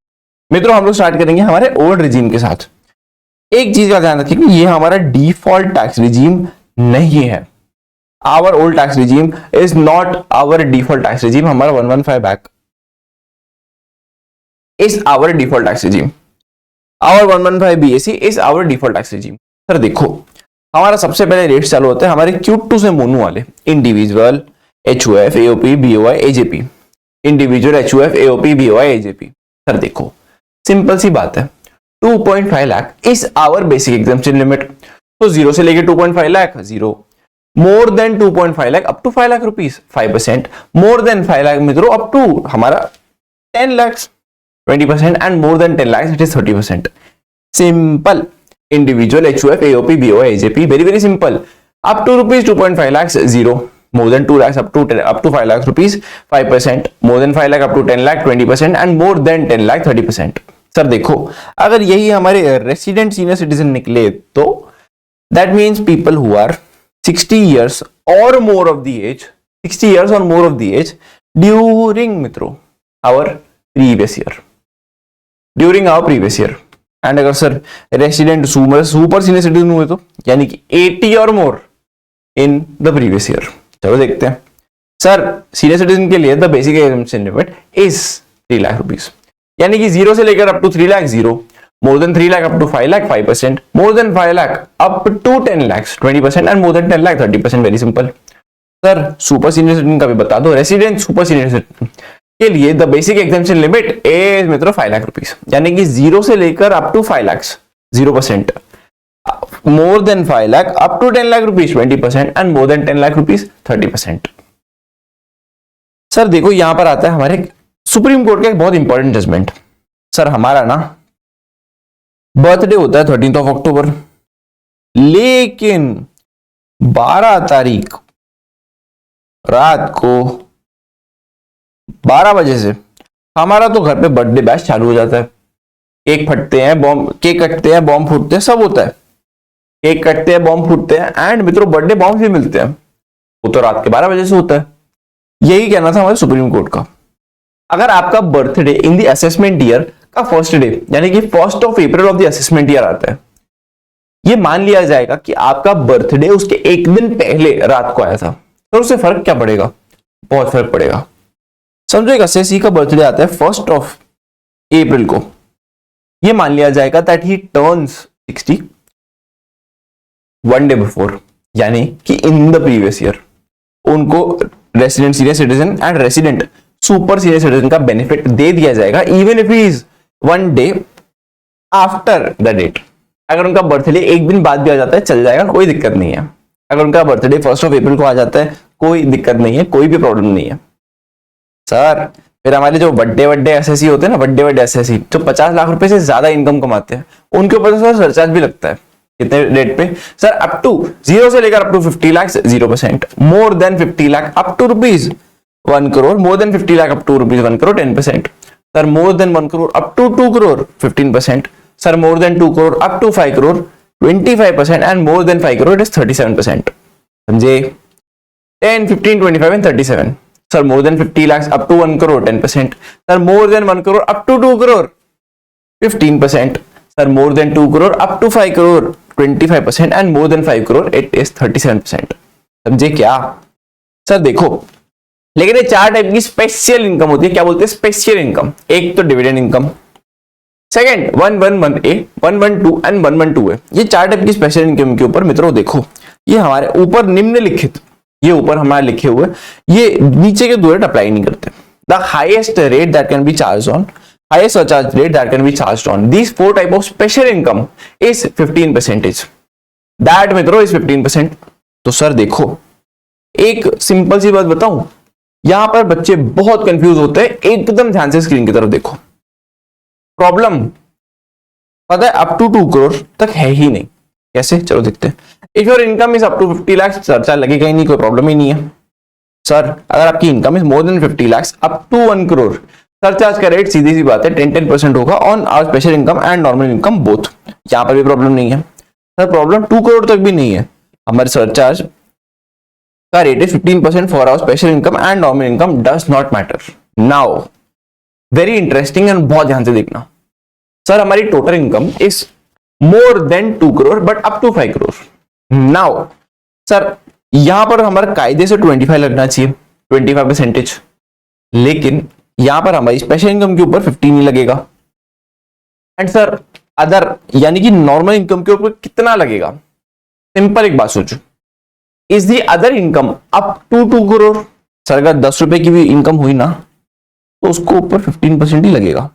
[SPEAKER 1] मित्रों हम लोग स्टार्ट करेंगे हमारे ओल्ड रिजीम के साथ. एक चीज का ध्यान रखिए कि ये हमारा डिफॉल्ट टैक्स रिजीम नहीं है. Our old tax regime is not our default tax regime. हमारा 115 back is our default tax regime. Our 115 BAC is our default tax regime. Sir देखो हमारा सबसे पहले रेट चालू होते हैं हमारे Q2 से मोनू वाले, individual, HUF, AOP, BOI, AJP. Individual, HUF, AOP, BOI, AJP. Sir देखो सिंपल सी बात है, 2.5 lakh is our basic exemption limit. तो 0 से लेके 2.5 lakh 0, more than 2.5 lakh up to 5 lakh rupees 5%, more than 5 lakh मित्रों अप टू हमारा 10 lakh 20%, and more than 10 lakh it is 30%. Simple. Individual, HUF, AOP, BOI, AJP, very very simple. Up to rupees 2.5 lakh 0, more than 2 lakhs up to 5 lakhs rupees 5%, more than 5 lakh up to 10 lakh 20%, and more than 10 lakh 30%. Sir देखो, अगर यही हमारे resident senior citizen निकले तो that means people who are 60 years or more of the age, 60 years or more of the age during मित्रों our previous year, during our previous year. And अगर sir resident super senior citizen हुए तो यानी कि 80 or more in the previous year. चलो देखते हैं. Sir senior citizen के लिए the basic exemption limit is 3 lakh rupees, यानी कि 0 से लेकर up to 3 lakh 0, more than 3 lakh up to 5 lakh 5%, more than 5 lakh up to 10 lakh 20%, and more than 10 lakh 30%. Very simple. Sir super senior citizen का भी बता दो. रेसिडेंट सुपर सीनियर सिटीजन के लिए the basic exemption limit is मित्रों 5 लाख रुपीज, यानी कि 0 से लेकर up to 5 lakh 0%, more than 5 lakh up to 10 lakh rupees 20%, and more than 10 lakh rupees 30%. Sir देखो यहां पर आता है हमारे सुप्रीम कोर्ट का एक बहुत इंपॉर्टेंट जजमेंट. सर हमारा ना बर्थडे होता है 13 अक्टूबर, लेकिन 12 तारीख रात को 12 बजे से हमारा तो घर पे बर्थडे बैच चालू हो जाता है. केक फटते हैं, केक कटते हैं, बॉम्ब फूटते हैं, सब होता है. केक कटते हैं, बॉम्ब फूटते हैं, एंड मित्रों बर्थडे बॉम्ब भी मिलते हैं. वो तो रात के 12 बजे से होता है. यही कहना था हमारे सुप्रीम कोर्ट का. अगर आपका birthday in the assessment year का फर्स्ट डे यानी कि 1 अप्रैल ऑफ द असेसमेंट ईयर आता है, ये मान लिया जाएगा कि आपका बर्थडे उसके एक दिन पहले रात को आया था, तो उससे फर्क क्या पड़ेगा? बहुत फर्क पड़ेगा. समझो एक असेसी का बर्थडे आता है 1 अप्रैल को, ये मान लिया जाएगा that he turns 60 1 day before, यानी कि इन द प्रीवियस ईयर उनको resident senior citizen and resident super senior citizen का बेनिफिट दे दिया जाएगा even if he is 1 day after the date. अगर उनका बर्थडे एक दिन बाद भी आ जाता है चल जाएगा, कोई दिक्कत नहीं है. अगर उनका बर्थडे 1 अप्रैल को आ जाता है कोई दिक्कत नहीं है, कोई भी प्रॉब्लम नहीं है. सर फिर हमारे जो बड्डे एसएससी होते हैं ना, बड्डे एसएससी जो 50 लाख रुपए से ज्यादा इनकम कमाते हैं, उनके ऊपर सर सरचार्ज भी लगता है. कितने रेट पे? सर अप टू 0 से लेकर up to 50 lakh 0%, more than 50 lakh up to rupees 1 crore, more than 50 lakh up to rupees 1 crore 10%, sir more than 1 crore up to 2 crore 15%, sir more than 2 crore up to 5 crore 25%, and more than 5 crore is 37%. समझे? 10, 15, 25 and 37. Sir more than 50 lakh up to 1 crore 10%, sir more than 1 crore up to 2 crore 15%, sir more than 2 crore up to 5 crore 25%, and more than 5 crore it is 37%. समझे क्या? Sir देखो, लेकिन ये 4 type की special income होती है. क्या बोलते हैं? Special income. एक तो dividend income, second 111A, 112 and 112A. ये 4 टाइप की स्पेशल इनकम के ऊपर मित्रों देखो, ये हमारे ऊपर निम्नलिखित, ये ऊपर हमारे लिखे हुए, ये नीचे के 2 रेट अप्लाई नहीं करते. The highest rate that can be charge on, highest surcharge rate that can be charged on these 4 type of special income is 15%. that मित्रों is 15%. तो सर देखो, एक सिंपल सी बात बताऊं, यहां पर बच्चे बहुत कंफ्यूज होते हैं. एकदम ध्यान से स्क्रीन की तरफ देखो. प्रॉब्लम पता है अप टू 2 करोड़ तक है ही नहीं. कैसे? चलो देखते हैं. If your income is up to 50 lakh, surcharge लगेगा ही नहीं, कोई प्रॉब्लम ही नहीं है. सर अगर आपकी income is more than 50 lakh up to 1 crore, surcharge का रेट सीधी सी बात है 10% होगा on our special income and normal income both. यहां पर भी प्रॉब्लम नहीं है. सर प्रॉब्लम 2 करोड़ तक भी नहीं है. हमारे सरचार्ज का rate is 15% for our special income and normal income does not matter. Now very interesting and बहुत ध्यान से देखना. सर हमारी total income is more than 2 crore but up to 5 crore. Now sir यहां पर हमारा कायदे से 25 लगना चाहिए, 25%, लेकिन यहां पर हमारी स्पेशल इनकम के ऊपर 15 ही लगेगा. एंड सर अदर यानी कि नॉर्मल इनकम के ऊपर कितना लगेगा? सिंपल एक बात सोचो, is the other income up to 2 crore. Sir अगर 10 रुपए की भी इनकम हुई ना तो उसको ऊपर 15% ही लगेगा.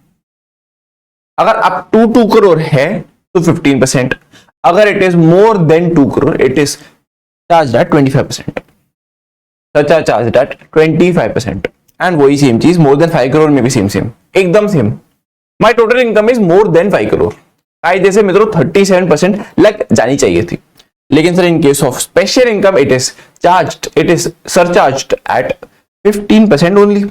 [SPEAKER 1] अगर अप टू 2 करोड़ है तो 15%, अगर it is more than 2 crore it is charge at 25%, such are charge at 25%। And वही सेम चीज मोर देन 5 करोड़ में भी सेम एकदम same. My total income is more than 5 crore, कायदे से मित्रों 37% लग जानी चाहिए थी। लेकिन sir in case of special income it is surcharged at 15% only.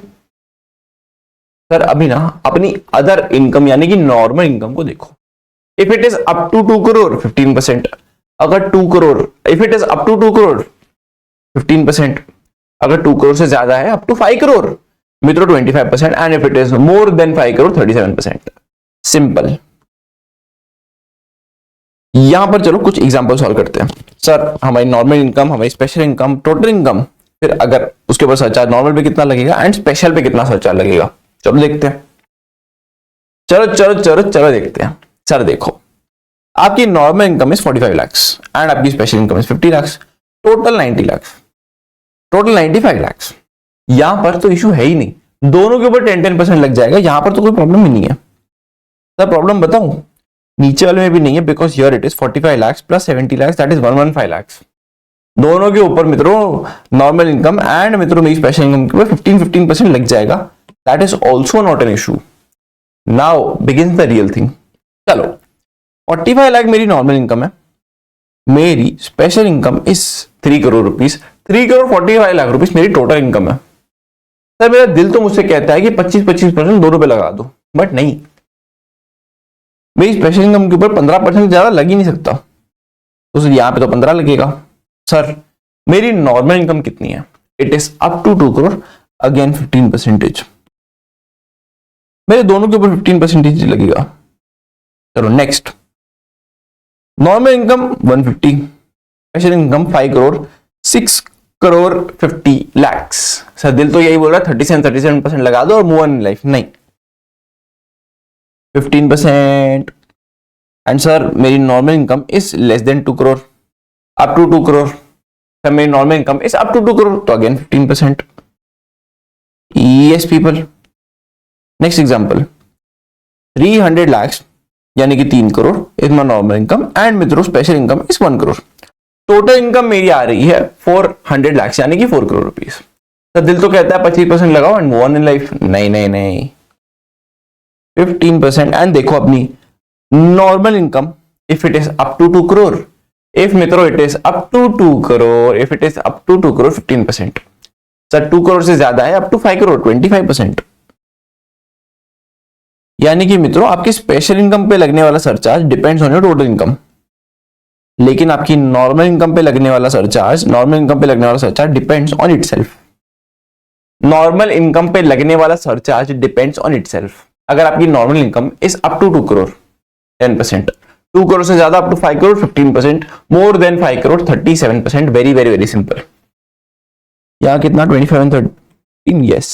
[SPEAKER 1] Sir अभी ना अपनी अदर इनकम यानी कि नॉर्मल इनकम को देखो। If it is up to 2 crore 15%, अगर 2 crore if it is up to 2 crore 15%, अगर 2 करोड़ से ज्यादा है अप टू 5 करोड़ मित्रों 25%, and if it is more than 5 crore 37%। Simple. यहां पर चलो कुछ एग्जांपल सॉल्व करते हैं। सर हमारी नॉर्मल इनकम, हमारी स्पेशल इनकम, टोटल इनकम, फिर अगर उसके ऊपर सरचार्ज नॉर्मल पे कितना लगेगा एंड स्पेशल पे कितना सरचार्ज लगेगा। चलो देखते हैं, चलो देखते हैं। सर देखो आपकी normal income is 45 lakh and आपकी special income is 50 lakh, total 90 lakh, total 95 lakh. यहां पर तो इशू है ही नहीं, दोनों के ऊपर 10% लग जाएगा, यहां पर तो कोई प्रॉब्लम ही नहीं है। सर प्रॉब्लम बताऊं, नीचे वाले में भी नहीं है, because here it is 45 lakh plus 70 lakh that is 115 lakh. दोनों के ऊपर मित्रों नॉर्मल इनकम एंड मित्रों मेरी स्पेशल इनकम के ऊपर 15% लग जाएगा, that is also not an issue. Now begins the real thing. चलो 45 लाख मेरी नॉर्मल इनकम है, मेरी special income is 3 crore rupees, 3 crore 45 lakh rupees मेरी टोटल इनकम है। सर मेरा दिल तो मुझसे कहता है कि 25% दोनों पे लगा दो, बट नहीं, मेरी स्पेशल इनकम के ऊपर 15% ज्यादा लग ही नहीं सकता, तो सर यहां पे तो 15 लगेगा। सर मेरी नॉर्मल इनकम कितनी है, it is up to 2 crore, again 15%, मेरे दोनों के ऊपर 15% लगेगा। चलो next, normal income 150, special income 5 crore 6 crore 50 lakh. Sir दिल तो यही बोल रहा है 37% लगा दो और मूव ऑन इन लाइफ, नहीं 15%। एंड सर मेरी normal income is less than 2 crore up to 2 crore, sir मेरी normal income is up to 2 crore, तो again 15%। Yes people. Next example, 300 lakh यानी कि 3 crore is my normal income and मित्रों special income is 1 crore, total income मेरी आ रही है 400 लाख यानी कि 4 करोड़ रुपीस। तो दिल तो कहता है 25% लगाओ and move on in life, नहीं 15%। एंड देखो अपनी normal income, if it is up to 2 crore, if मित्रों it is up to 2 crore, if it is up to 2 crore 15%, sir 2 crore से ज्यादा है अप टू 5 करोड़ 25%। यानी कि मित्रों आपकी स्पेशल इनकम पे लगने वाला surcharge depends on your total income, लेकिन आपकी नॉर्मल इनकम पे लगने वाला surcharge depends on itself. Normal income पे लगने वाला सरचार्ज डिपेंड्स ऑन इटसेल्फ। अगर आपकी normal income is up to 2 crore 10%, 2 crore से ज्यादा up to 5 crore 15%, more than 5 crore 37%। Very very very simple. यहां कितना 25 and 13, यस।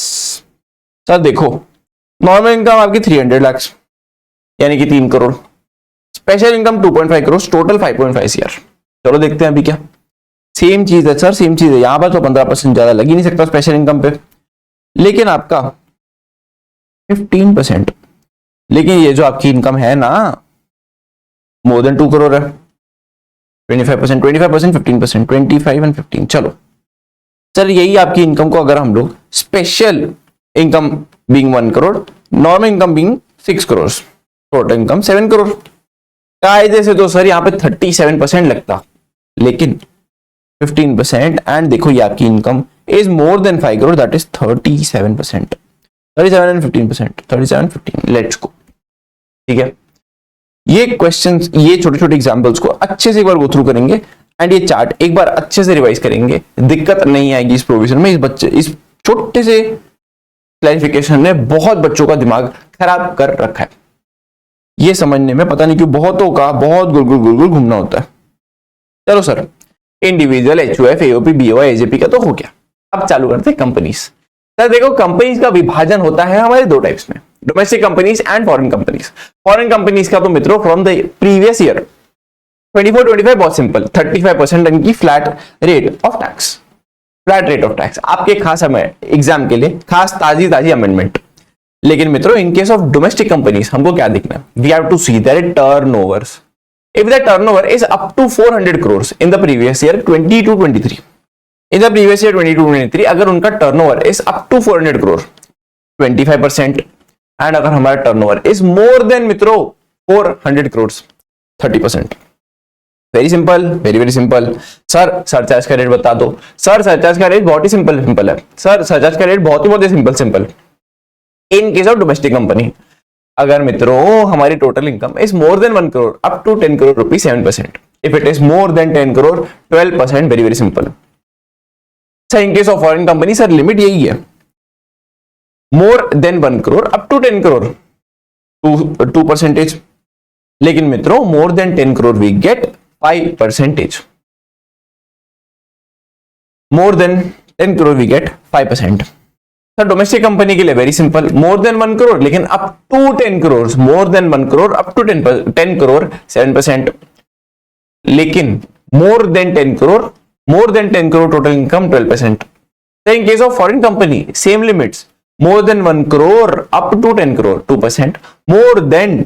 [SPEAKER 1] सर देखो नॉर्मल इनकम आपकी 300 लाख यानी कि 3 crore, special income 2.5 crore, total 5.5 CR। चलो देखते हैं अभी क्या, सेम चीज है सर, सेम चीज है। यहां पर तो 15% ज्यादा लग ही नहीं सकता स्पेशल इनकम पे, लेकिन आपका 15%, लेकिन ये जो आपकी इनकम है ना मोर देन 2 करोड़ है, 25%, 15%, 25 and 15। चलो सर यही आपकी इनकम को अगर हम लोग special income being 1 crore, normal income being 6 crore, total income 7 crore, कायदे से तो सर यहाँ पे 37% लगता, लेकिन 15%। एंड देखो ये आपकी income is more than 5 crore, that is 37%, 37 and 15%, 37 15। Let's go, ठीक है। ये क्वेश्चंस, ये छोटे छोटे एग्जांपल्स को अच्छे से एक बार गो थ्रू करेंगे एंड ये चार्ट एक बार अच्छे से रिवाइज करेंगे, दिक्कत नहीं आएगी इस प्रोविजन में। इस छोटे से क्लैरिफिकेशन ने बहुत बच्चों का दिमाग खराब कर रखा है। ये समझने में पता नहीं क्यों बहुतों का बहुत गुल गुल घूमना होता है। चलो sir individual, HUF, AOP, BOI, AJP का तो हो गया। अब चालू करते हैं कंपनीज। सर देखो कंपनीज का विभाजन होता है हमारे 2 टाइप्स में, domestic companies and foreign companies. Foreign companies का तो मित्रों फ्रॉम द प्रीवियस ईयर 24-25 बहुत सिंपल, 35% इनकी flat rate of tax, flat rate of tax आपके खास समय एग्जाम के लिए खास ताजी अमेंडमेंट। लेकिन मित्रों in case of domestic companies हमको क्या दिखना है, we have to see their turnovers, if the turnover is up to 400 crores in the previous year 22-23, in the previous year 22-23 अगर उनका turnover is up to 400 crore 25%, and अगर हमारा turnover is more then मित्रों 400 crores 30%. Very simple, very very simple. Sir surcharge का rate बता दो. Sir surcharge का rate बहुत ही सिंपल है. सर सरचार्ज का रेट बहुत ही simple. In case of domestic company, अगर मित्रों हमारी total income is more than 1 crore up to 10 crore rupees 7%. If it is more than 10 crore 12%. Very very simple. Sir in case of foreign company sir limit यही है, more than 1 crore up to 10 crore 2%. लेकिन मित्रों more than 10 crore we get 5%. More than 10 crore we get 5%. Sir domestic company के लिए very simple, more than 1 crore लेकिन up to 10 crore, more than 1 crore up to 10 crore 7%. लेकिन more than 10 crore total income 12%. In case of foreign company same limits, more than 1 crore up to 10 crore 2%, more than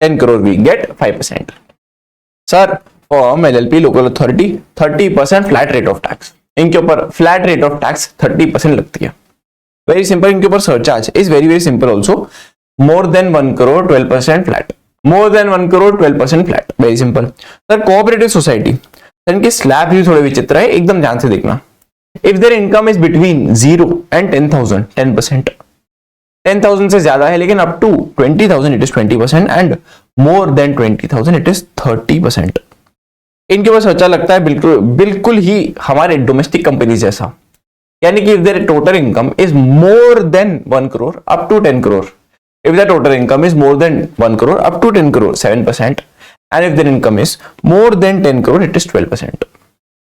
[SPEAKER 1] 10 crore we get 5%. Sir firm LLP local authority 30% flat rate of tax, इनके ऊपर flat rate of tax 30% लगती है. Very simple. इनके ऊपर surcharge is very very simple also, more than 1 crore 12% flat, more than 1 crore 12% flat. Very simple. Sir cooperative society, इनके slab भी थोड़े विचित्र है, एकदम ध्यान से देखना. If their income is between 0 and 10,000 10%, 10,000 से ज्यादा है लेकिन अप टू 20,000 it is 20% and more than 20,000 it is 30%. इनके ऊपर सोचा लगता है बिल्कुल ही हमारे डोमेस्टिक कंपनी जैसा, यानी कि if their total income is more than 1 crore up to 10 crore, if their total income is more than 1 crore up to 10 crore 7%, and if their income is more than 10 crore it is 12%.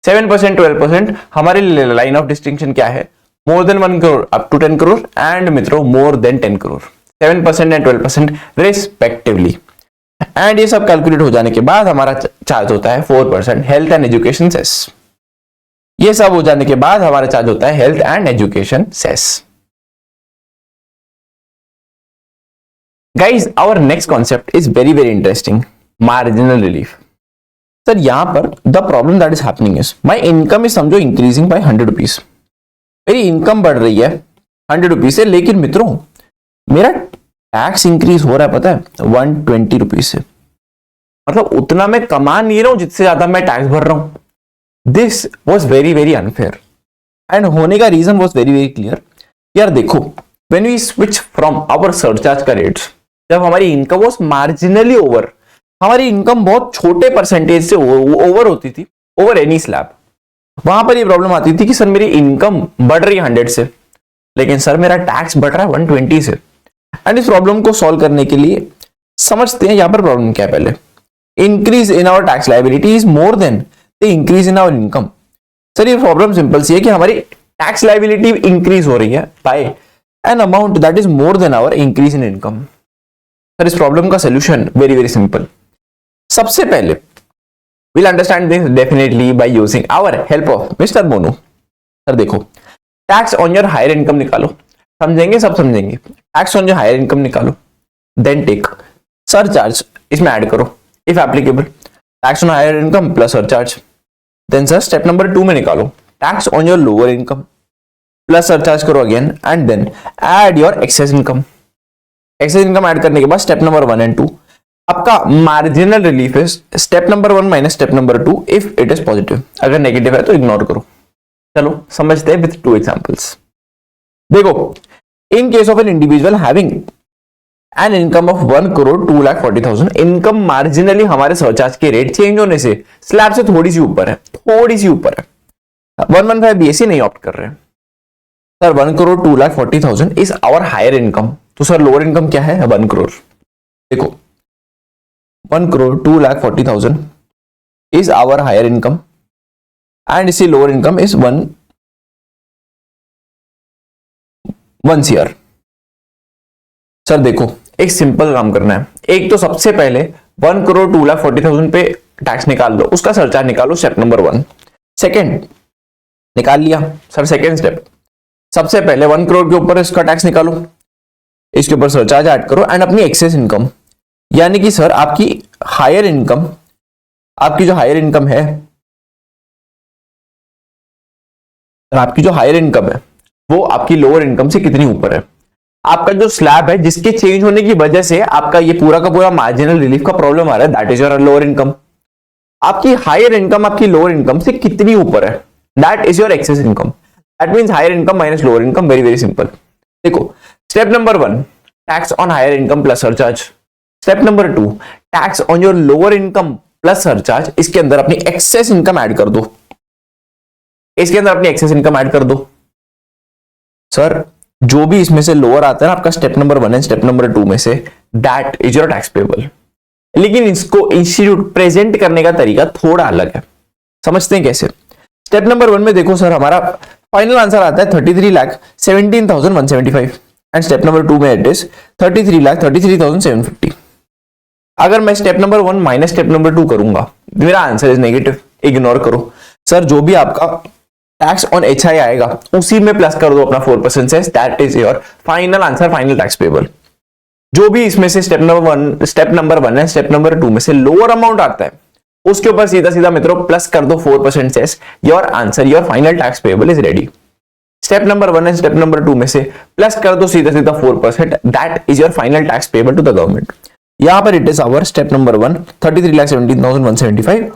[SPEAKER 1] 7% 12% हमारे line of distinction क्या है? More than 1 crore up to 10 crore and मित्रों more than 10 crore, 7% and 12% respectively. And ये सब calculate हो जाने के बाद हमारा चार्ज होता है 4% हेल्थ एंड एजुकेशन सेस. ये सब हो जाने के बाद हमारा चार्ज होता है health and education cess. Guys our next concept is very very interesting, marginal relief. Sir यहां पर the problem that is happening is my income is समझो इंक्रीजिंग बाय 100 रुपीज. मेरी इनकम बढ़ रही है 100 रुपीज से, लेकिन मित्रों मेरा टैक्स इंक्रीज हो रहा है पता है 120 रुपीज से. मतलब उतना मैं कमा नहीं रहा हूं जितने ज्यादा मैं टैक्स भर रहा हूं. This was very very unfair and होने का reason was very very clear. यार देखो, when we switch from our surcharge का रेट्स, जब हमारी इनकम वॉज मार्जिनली ओवर, हमारी इनकम बहुत छोटे परसेंटेज से ओवर होती थी ओवर एनी स्लैब, वहां पर ये प्रॉब्लम आती थी कि सर मेरी इनकम बढ़ रही है 100 से, लेकिन सर मेरा टैक्स बढ़ रहा है 120 से. एंड इस प्रॉब्लम को सॉल्व करने के लिए समझते हैं यहां पर प्रॉब्लम क्या है. पहले increase in our tax liability is more than the increase in our income. Sir ये प्रॉब्लम सिंपल सी है कि हमारी टैक्स लायबिलिटी इंक्रीज हो रही है by an amount that is more than our increase in income. Sir इस problem का सोल्यूशन वेरी वेरी सिंपल. सबसे पहले we'll understand this definitely by using our help of Mr. Mono. Sir देखो, tax on your higher income निकालो, समझेंगे सब समझेंगे. Tax on your higher income निकालो, देन टेक सरचार्ज, इसमें ऐड करो if applicable, tax on higher income plus surcharge. Then sir step number 2 में निकालो tax on your lower income plus surcharge करो again, and then add your excess income. Excess income add करने के बाद step number 1 and 2, आपका marginal relief is step number 1 minus step number 2 if it is positive. अगर negative है तो ignore करो. चलो समझते हैं विद 2 एग्जांपल्स. देखो, in case of an individual having an income of 1 crore 2,40,000, income marginally हमारे सरचार्ज के रेट चेंज होने से स्लैब से थोड़ी सी ऊपर है, 115 BSc नहीं ऑप्ट कर रहे हैं. Sir 1 crore 2,40,000 is our higher income. तो सर लोअर इनकम क्या है? 1 crore. देखो 1 crore 2,40,000 is our higher income and इसी lower income is 1 CR. Sir देखो, एक सिंपल काम करना है. एक तो सबसे पहले 1 crore 2,40,000 पे टैक्स निकाल लो, उसका सरचार्ज निकालो, स्टेप नंबर 1. सेकेंड निकाल लिया सर, सेकेंड स्टेप सबसे पहले 1 crore के ऊपर इसका टैक्स निकालो, इसके ऊपर सरचार्ज ऐड करो एंड अपनी एक्सेस इनकम यानी कि सर आपकी हायर इनकम, आपकी जो हायर इनकम है, आपकी जो हायर इनकम है वो आपकी लोअर इनकम से कितनी ऊपर है। आपका जो स्लैब है जिसके चेंज होने की वजह से आपका ये पूरा का पूरा मार्जिनल रिलीफ का प्रॉब्लम आ रहा है, that is your lower income. आपकी हायर इनकम आपकी लोअर इनकम से कितनी ऊपर है, that is your excess income. That means higher income minus lower income, very very simple. देखो step number 1 tax on higher income plus surcharge. Step number 2 tax on your lower income plus surcharge. इसके अंदर अपनी excess income add कर दो, इसके अंदर अपनी excess income add कर दो। सर जो भी इसमें से लोअर आता है ना आपका step number 1 and step number 2 में से, that is your tax payable. लेकिन इसको इंस्टीट्यूट प्रेजेंट करने का तरीका थोड़ा अलग है, समझते हैं कैसे। स्टेप नंबर 1 में देखो सर हमारा फाइनल आंसर आता है 33,17,175 एंड स्टेप नंबर 2 में इट इज 33,33,750। अगर मैं step number 1 minus step number 2 करूंगा मेरा आंसर इज नेगेटिव, इग्नोर करो। सर जो भी आपका टैक्स ऑन HI आएगा उसी में प्लस कर दो अपना 4% से, that is your final answer, final tax payable. जो भी इसमें से स्टेप नंबर 1 है, स्टेप नंबर 2 में से लोअर अमाउंट आता है उसके ऊपर सीधा सीधा मित्रों प्लस कर दो 4% cess, your answer, your final tax payable is ready. Step number 1 and step number 2 में से प्लस कर दो सीधा सीधा 4%, that is your final tax payable to the government. यहां पर it is our step number 1 33,17,175,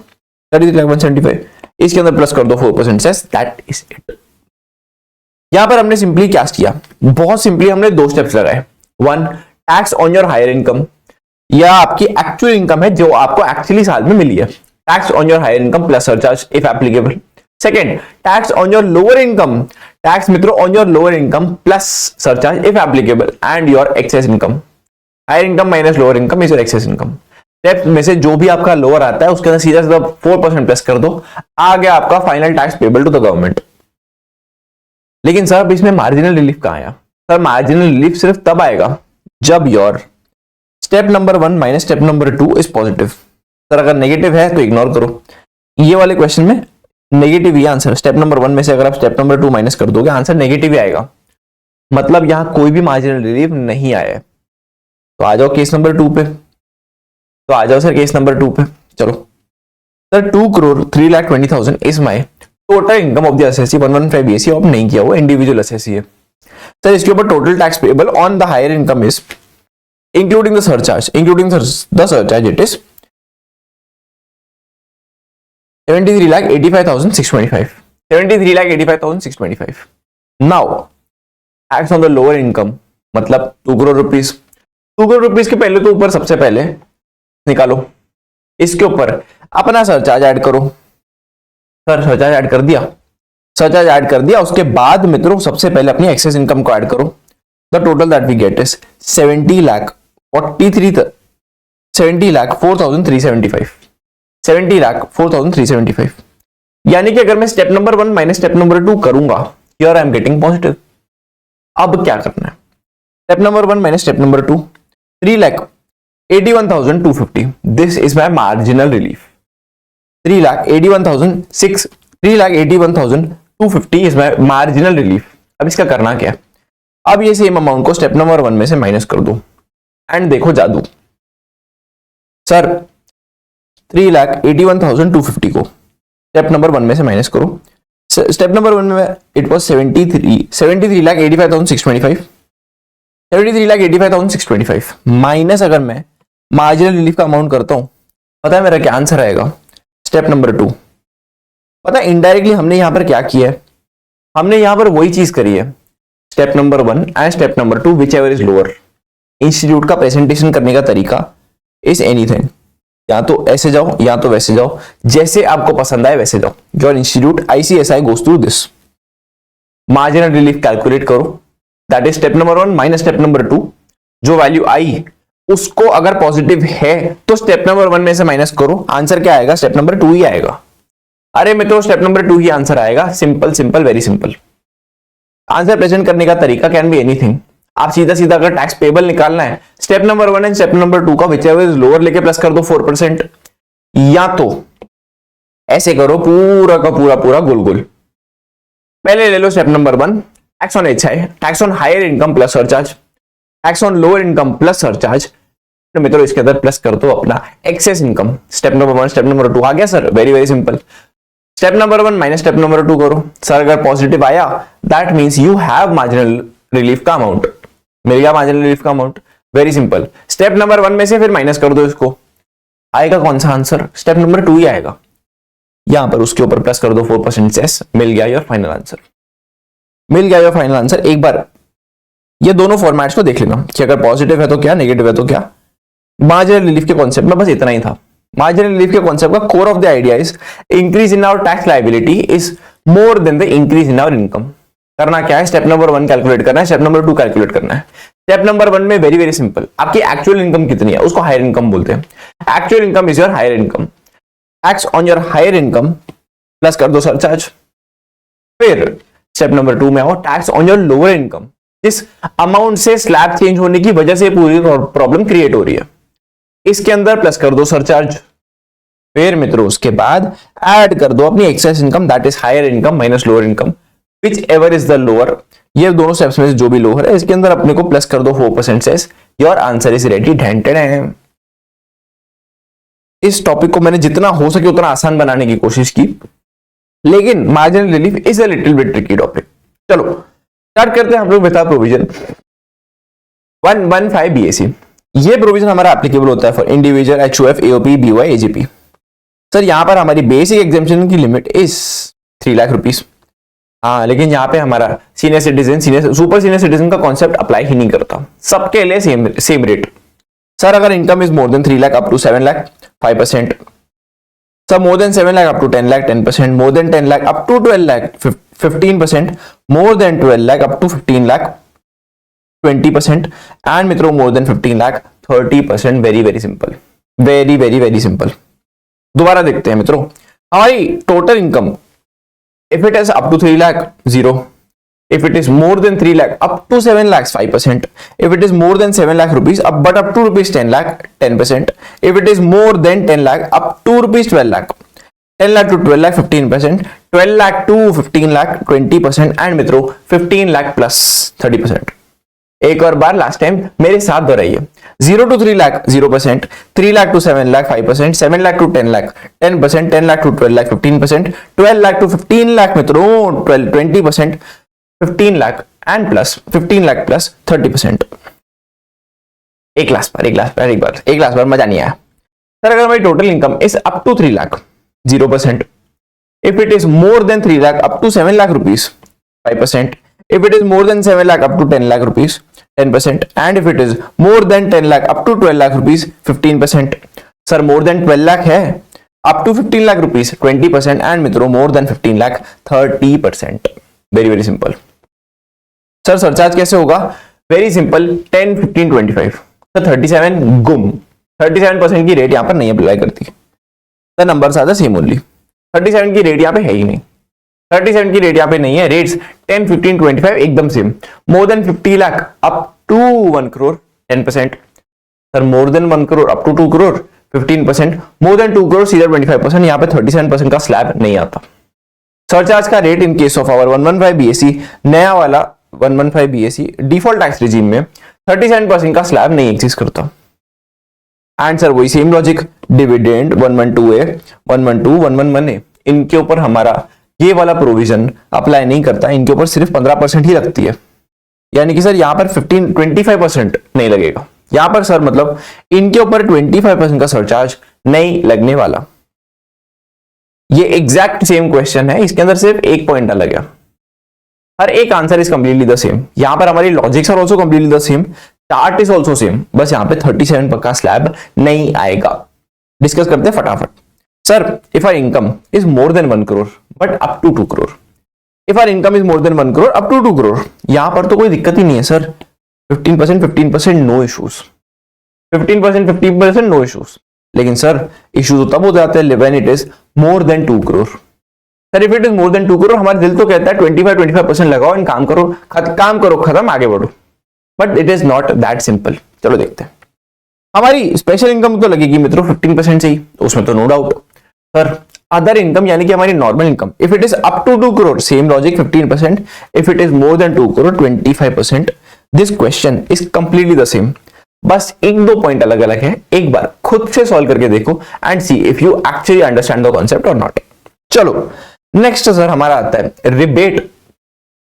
[SPEAKER 1] 33,175, इसके अंदर प्लस कर दो 4% सेस, दैट इज इट। यहां पर हमने सिंपली क्या किया, बहुत सिंपली हमने दो स्टेप्स लगाए। 1 tax on your higher income, या आपकी एक्चुअल इनकम है जो आपको एक्चुअली साल में मिली है, tax on your higher income plus surcharge if applicable. Second tax on your lower income, tax मित्रों on your lower income plus surcharge if applicable and your excess income. Higher income minus lower income is your excess income. Step में से जो भी आपका lower आता है उसके अंदर सीधा सीधा 4% प्लस कर दो, आ गया आपका final tax payable to the government. लेकिन सर इसमें मार्जिनल रिलीफ कहां आया? सर मार्जिनल रिलीफ सिर्फ तब आएगा जब your step number 1 minus step number 2 is positive. Sir अगर नेगेटिव है तो इग्नोर करो, ये वाले क्वेश्चन में नेगेटिव ही आंसर। स्टेप नंबर 1 में से अगर आप स्टेप नंबर 2 माइनस कर दोगे आंसर नेगेटिव ही आएगा, मतलब यहां कोई भी मार्जिनल रिलीफ नहीं आया है। तो आ जाओ केस नंबर 2 पे, तो आ जाओ सर केस नंबर 2 पे। चलो sir 2,03,20,000 is my total income of the assessee 115 BSc ऑफ नहीं किया हुआ इंडिविजुअल असेसी है। सर इसके ऊपर total tax payable on the higher income is including the surcharge, including the surcharge, it is 73,85,625, 73,85,625. Now tax on the lower income मतलब 2 crore rupees, 2 crore rupees के पहले तो ऊपर सबसे पहले निकालो, इसके ऊपर अपना सरचार्ज ऐड करो। सर सरचार्ज ऐड कर दिया, सरचार्ज ऐड कर दिया, उसके बाद मित्रों सबसे पहले अपनी एक्सेस इनकम को ऐड करो। The total that we get is 70,04,375, 70,04,375। यानी कि अगर मैं step number 1 minus step number 2 करूंगा, here I am getting positive. अब क्या करना है, step number 1 minus step number 2, 3,81,250, this is my marginal relief. 3,81,250 is my marginal relief. अब इसका करना क्या है, अब ये सेम अमाउंट को स्टेप नंबर 1 में से माइनस कर दो एंड देखो जादू। सर 3,81,250 को स्टेप नंबर 1 में से माइनस करो। स्टेप नंबर 1 में इट वाज 73,85,625, 73,85,625 माइनस अगर मैं मार्जिनल रिलीफ का अमाउंट करता हूं, पता है मेरा क्या आंसर आएगा? Step number 2। पता है इनडायरेक्टली हमने यहां पर क्या किया है, हमने यहां पर वही चीज करी है। Step number 1 and step number 2 which ever is lower. Institute का प्रेजेंटेशन करने का तरीका इज एनीथिंग, या तो ऐसे जाओ या तो वैसे जाओ, जैसे आपको पसंद आए वैसे जाओ। Your institute ICSI goes through this. Marginal relief calculate करो, that is step number 1 minus step number 2। जो वैल्यू आई उसको अगर पॉजिटिव है तो स्टेप नंबर 1 में से माइनस करो, आंसर क्या आएगा? स्टेप नंबर 2 ही आएगा। अरे मित्रों स्टेप नंबर 2 ही आंसर आएगा, simple simple very simple. Answer present करने का तरीका कैन बी एनीथिंग। आप सीधा सीधा अगर टैक्स पेबल निकालना है, step number 1 and step number 2 का विचएवर इज लोअर लेके प्लस कर दो 4%, या तो ऐसे करो पूरा का पूरा गोल गोल। पहले ले लो step number 1 tax on HI, tax on higher income plus surcharge, tax on lower income plus surcharge, तो मित्रों इसके अंदर प्लस कर दो अपना excess income. Step number 1 step number 2 आ गया sir, very very simple. Step number 1 minus step number 2 करो सर, अगर पॉजिटिव आया that means you have marginal relief का अमाउंट, मिल गया मार्जिनल रिलीफ का amount, very simple. Step number 1 में से फिर माइनस कर दो इसको, आएगा कौन सा आंसर, स्टेप नंबर 2 ही आएगा। यहां पर उसके ऊपर प्लस कर दो 4% सेस, मिल गया योर फाइनल आंसर, मिल गया योर फाइनल आंसर। एक बार ये दोनों फॉर्मेट्स को देख लेना कि अगर पॉजिटिव है तो क्या, नेगेटिव है तो क्या। मार्जिनल रिलीफ के कॉन्सेप्ट में बस इतना ही था। मार्जिनल रिलीफ के कॉन्सेप्ट का core of the idea is increase in our tax liability is more than the increase in our income. करना क्या है, स्टेप नंबर 1 कैलकुलेट करना है, स्टेप नंबर 2 कैलकुलेट करना है। स्टेप नंबर 1 में वेरी वेरी सिंपल, आपकी एक्चुअल इनकम कितनी है उसको हायर इनकम बोलते हैं। Actual income is your higher income, tax on your higher income plus कर दो सरचार्ज। फिर स्टेप नंबर 2 में आओ, tax on your lower income, जिस अमाउंट से स्लैब चेंज होने की वजह से पूरी प्रॉब्लम क्रिएट हो रही है, इसके अंदर प्लस कर दो सरचार्ज। फिर मित्रों उसके बाद ऐड कर दो अपनी excess income, that is higher income minus lower income, whichever is the lower. ये दोनों स्टेप्स में से जो भी लोअर है इसके अंदर अपने को प्लस कर दो 4% cess, your answer is ready. ढेंटेड है। इस टॉपिक को मैंने जितना हो सके उतना आसान बनाने की कोशिश की, लेकिन marginal relief is a little bit tricky topic. चलो स्टार्ट करते हैं हम लोग विद प्रोविजन 115 BAC। ये प्रोविजन हमारा एप्लीकेबल होता है for individual, HUF, AOP, BY, AGP। Sir यहां पर हमारी बेसिक एग्जेम्पशन की लिमिट इज 3 लाख रुपीज। हाँ, लेकिन यहाँ पे हमारा senior citizen, super senior citizen का कॉन्सेप्ट अप्लाई ही नहीं करता, सबके लिए सेम रेट। सर अगर income is more than 3 lakh up to 7 lakh 5%, sir more than 7 lakh up to 10 lakh 10%, more than 10 lakh up to 12 lakh 15%, more than 12 lakh up to 15 lakh 20%, and मित्रों more than 15 lakh 30%। Very very simple, very very very simple. दोबारा देखते हैं मित्रों, हमारी total income if it is up to 3 lakh 0, if it is more than 3 lakh up to 7 lakhs 5%, if it is more than 7 lakh rupees up but up to rupees 10 lakh 10%, if it is more than 10 lakh up to rupees 12 lakh, 10 lakh to 12 lakh 15%, 12 lakh to 15 lakh 20%, and मित्रों 15 lakh plus 30%। एक और बार last time मेरे साथ दोहराइए, 0 to 3 lakh 0%, 3 lakh to 7 lakh 5%, 7 lakh to 10 lakh 10%, 10 lakh to 12 lakh 15%, 12 lakh to 15 lakh मित्रों 20%, 15 lakh and plus 15 lakh plus 30%। एक last बार मजा नहीं आया। सर अगर हमारी total income is up to 3 lakh 0%, if it is more than 3 lakh up to 7 lakh rupees 5%, if it is more than 7 lakh up to 10 lakh rupees 10%, and if it is more than 10 lakh up to 12 lakh rupees 15%। Sir more than 12 lakh है up to 15 lakh rupees 20%, and मित्रों more than 15 lakh 30%। Very very simple. Sir surcharge कैसे होगा, very simple, 10 15 25। Sir 37 गुम, 37% की rate यहाँ पर नहीं apply करती। The numbers are the same only, 37 की रेट यहाँ पे है ही नहीं, 37 की रेट यहाँ पे नहीं है। रेट्स 10 15 25 एकदम same. More than 50 lakh up to 1 crore 10%, sir more than 1 crore up to 2 crore 15%, more than 2 crore सीधा 25%। यहाँ पे 37% का स्लैब नहीं आता। सरचार्ज का rate in case of our 115 BAC, नया वाला 115 BAC डिफॉल्ट टैक्स रिजीम में 37% का स्लैब नहीं एग्जिस्ट करता। एंड सर वही same logic, dividend 112A 112 111A, इनके ऊपर हमारा ये वाला प्रोविजन अप्लाई नहीं करता, इनके ऊपर सिर्फ 15% ही लगती है। यानी कि सर यहाँ पर 25% नहीं लगेगा। यहाँ पर सर मतलब इनके ऊपर 25% का सरचार्ज नहीं लगने वाला। ये एग्जैक्ट सेम क्वेश्चन है, इसके अंदर सिर्फ एक पॉइंट अलग है। हर एक answer is completely the same. यहाँ पर हमारी logics are also completely the same, chart is also same, बस यहाँ पे 37 का स्लैब नहीं आएगा। डिस्कस करते हैं फटाफट। Sir, if our income is more than 1 crore but up to 2 crore, if our income is more than 1 crore up to 2 crore, यहाँ पर तो कोई दिक्कत ही नहीं है sir. 15% no issues, 15% no issues. लेकिन सर इश्यूज तो तब हो जाते हैं when it is more than 2 crore। Sir if it is more than 2 crore, हमारा दिल तो कहता है 25% लगाओ एंड काम करो खत्म आगे बढ़ो, but it is not that simple. चलो देखते हैं। हमारी स्पेशल इनकम तो लगेगी मित्रों 15% से ही, उसमें तो no doubt. Sir other income यानी कि हमारी normal income, if it is up to 2 crore same logic 15%, if it is more than 2 crore 25%। This question is completely the same, बस एक दो पॉइंट अलग अलग है, एक बार खुद से सॉल्व करके देखो and see if you actually understand the concept और नॉट। चलो नेक्स्ट सर हमारा आता है रिबेट।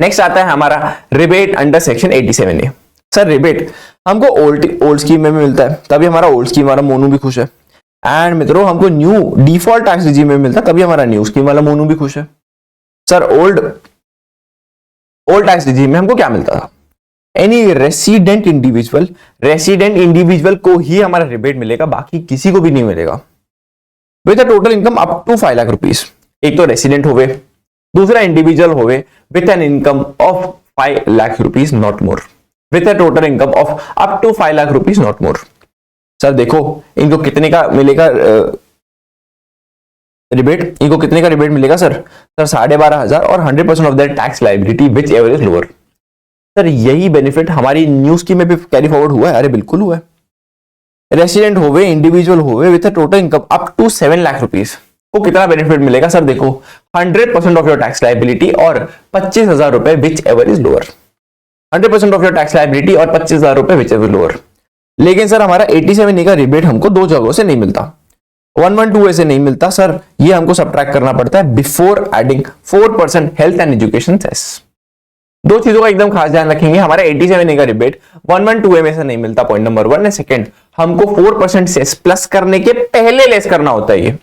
[SPEAKER 1] नेक्स्ट आता है हमारा rebate under section 87A। Sir rebate हमको ओल्ड स्कीम में मिलता है, तभी हमारा ओल्ड स्कीम वाला मोनू भी खुश है। एंड मित्रों हमको न्यू डिफॉल्ट टैक्स रिजीम में मिलता है, तभी हमारा न्यू स्कीम वाला मोनू भी खुश है। सर ओल्ड टैक्स रिजीम में हमको क्या मिलता था? एनी रेसिडेंट इंडिविजुअल को ही हमारा रिबेट मिलेगा, बाकी किसी को भी नहीं मिलेगा। With total income up to 5 lakh rupees. एक तो रेसिडेंट होवे, दूसरा इंडिविजुअल होवे with an income of 5 lakh rupees not more, with a total income of up to 5 lakh rupees not more. Sir देखो इनको कितने का मिलेगा रिबेट? इनको कितने का रिबेट मिलेगा सर? सर 12,500 और 100% of that tax liability which ever is lower. Sir यही बेनिफिट हमारी न्यू स्कीम में भी कैरी फॉरवर्ड हुआ है। अरे बिल्कुल हुआ है। रेसिडेंट होवे, इंडिविजुअल होवे with a total income up to 7 lakh rupees को कितना बेनिफिट मिलेगा? सर देखो 100% ऑफ योर टैक्स लायबिलिटी और 25,000 रुपए which ever is lower. 100% of your tax liability और 25,000 रुपए विच एवर लोअर। लेकिन सर हमारा 87A का रिबेट हमको दो जगहों से नहीं मिलता, 112A से नहीं मिलता। सर ये हमको सबट्रैक्ट करना पड़ता है before adding 4% health and education cess. दो चीजों का एकदम खास ध्यान रखेंगे, हमारा 87A का रिबेट 112A में से नहीं मिलता, पॉइंट नंबर 1 एंड सेकंड हमको 4% सेस प्लस करने के पहले लेस करना होता है। ये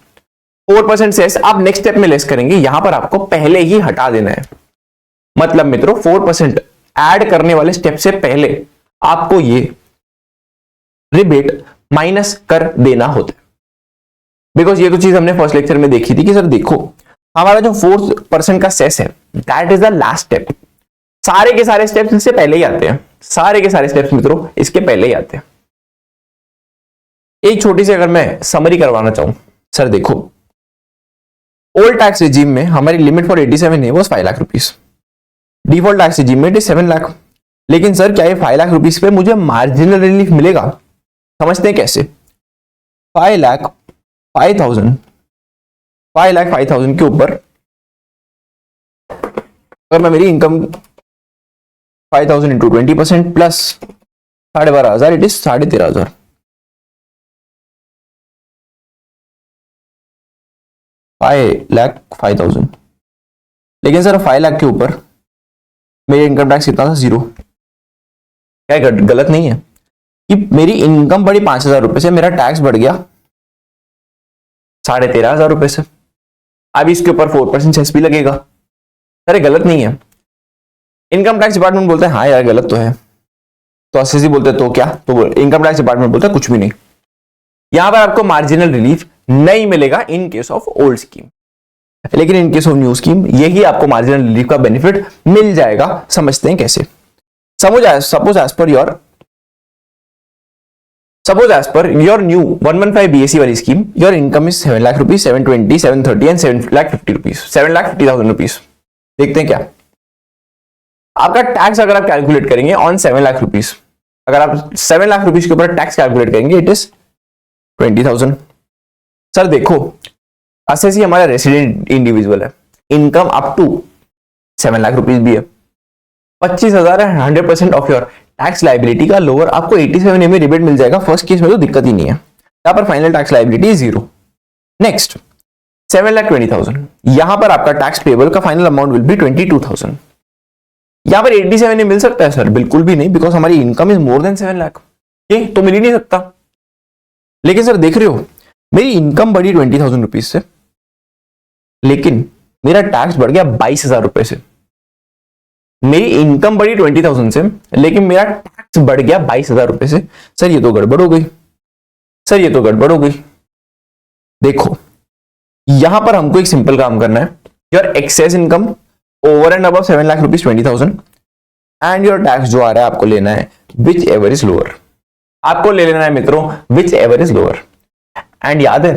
[SPEAKER 1] 4% सेस आप नेक्स्ट स्टेप में लेस करेंगे, यहां पर आपको पहले ही हटा देना है। मतलब मित्रों 4% ऐड करने वाले स्टेप से पहले आपको ये रिबेट माइनस कर देना होता है। बिकॉज ये तो चीज हमने फर्स्ट लेक्चर में देखी थी कि सर देखो हमारा जो 4% का सेस है that is the last step. सारे के सारे स्टेप्स इससे पहले ही आते हैं, सारे के सारे स्टेप्स मित्रों इसके पहले ही आते हैं। एक छोटी सी अगर मैं समरी करवाना चाहूं, सर देखो ओल्ड टैक्स रिजीम में हमारी limit for 87A was 5 lakh rupees, default tax regime में इट इज 7 लाख। लेकिन सर क्या ये 5 लाख रुपीस पे मुझे मार्जिनल रिलीफ मिलेगा? समझते हैं कैसे। 5,05,000 के ऊपर अगर मैं मेरी income 5,000 into 20% plus 12,500 it is 13,500। $5,05,000। लेकिन सर 5 लाख के ऊपर मेरी इनकम टैक्स कितना था? 0। क्या गलत नहीं है कि मेरी इनकम बढ़ी 5,000 रुपए से, मेरा टैक्स बढ़ गया 13,500 रुपए से। अब इसके ऊपर 4% सेस भी लगेगा। अरे गलत नहीं है। इनकम टैक्स डिपार्टमेंट बोलते हैं हाँ यार गलत तो है, तो एसएससी बोलते हैं तो क्या, तो इनकम टैक्स डिपार्टमेंट बोलता है कुछ भी नहीं। यहां पर आपको मार्जिनल रिलीफ नहीं मिलेगा in case of old scheme, लेकिन in case of new scheme यही आपको मार्जिनल रिलीफ का बेनिफिट मिल जाएगा। समझते हैं कैसे। Suppose as per your new 115 BSc वाली scheme your income is 7 lakh rupees, 720, 730 and 7,50,000 rupees, 7,50,000 rupees. देखते हैं क्या आपका टैक्स अगर आप कैलकुलेट करेंगे ऑन 7 लाख रुपीज, अगर आप 7 लाख रुपीज के ऊपर टैक्स कैलकुलेट करेंगे इट इज 20,000। सर देखो एसएससी हमारा रेसिडेंट इंडिविजुअल है, income up to 7 lakh rupees भी है, 25,000 है, 100% ऑफ योर टैक्स लायबिलिटी का लोअर आपको 87A में रिबेट मिल जाएगा। फर्स्ट केस में तो दिक्कत ही नहीं है, यहां पर फाइनल टैक्स लायबिलिटी 0। नेक्स्ट 7,20,000, यहां पर आपका टैक्स पेबल का फाइनल अमाउंट विल बी 22,000। यहां पर 87A मिल सकता है सर? बिल्कुल भी नहीं, बिकॉज हमारी income is more than 7 lakh, ये तो मिल ही नहीं सकता। लेकिन सर देख रहे हो मेरी इनकम बढ़ी 20,000 रुपीज से, लेकिन मेरा टैक्स बढ़ गया 22,000 रुपए से। मेरी इनकम बढ़ी 20,000 से, लेकिन मेरा टैक्स बढ़ गया 22,000 रुपए से। सर ये तो गड़बड़ हो गई, सर ये तो गड़बड़ हो गई। देखो यहां पर हमको एक सिंपल काम करना है, your excess income over and above 7 lakh rupees 20,000 and your tax जो आ रहा है आपको लेना है विच एवर इज लोअर, आपको ले लेना है मित्रों which ever is lower. And याद है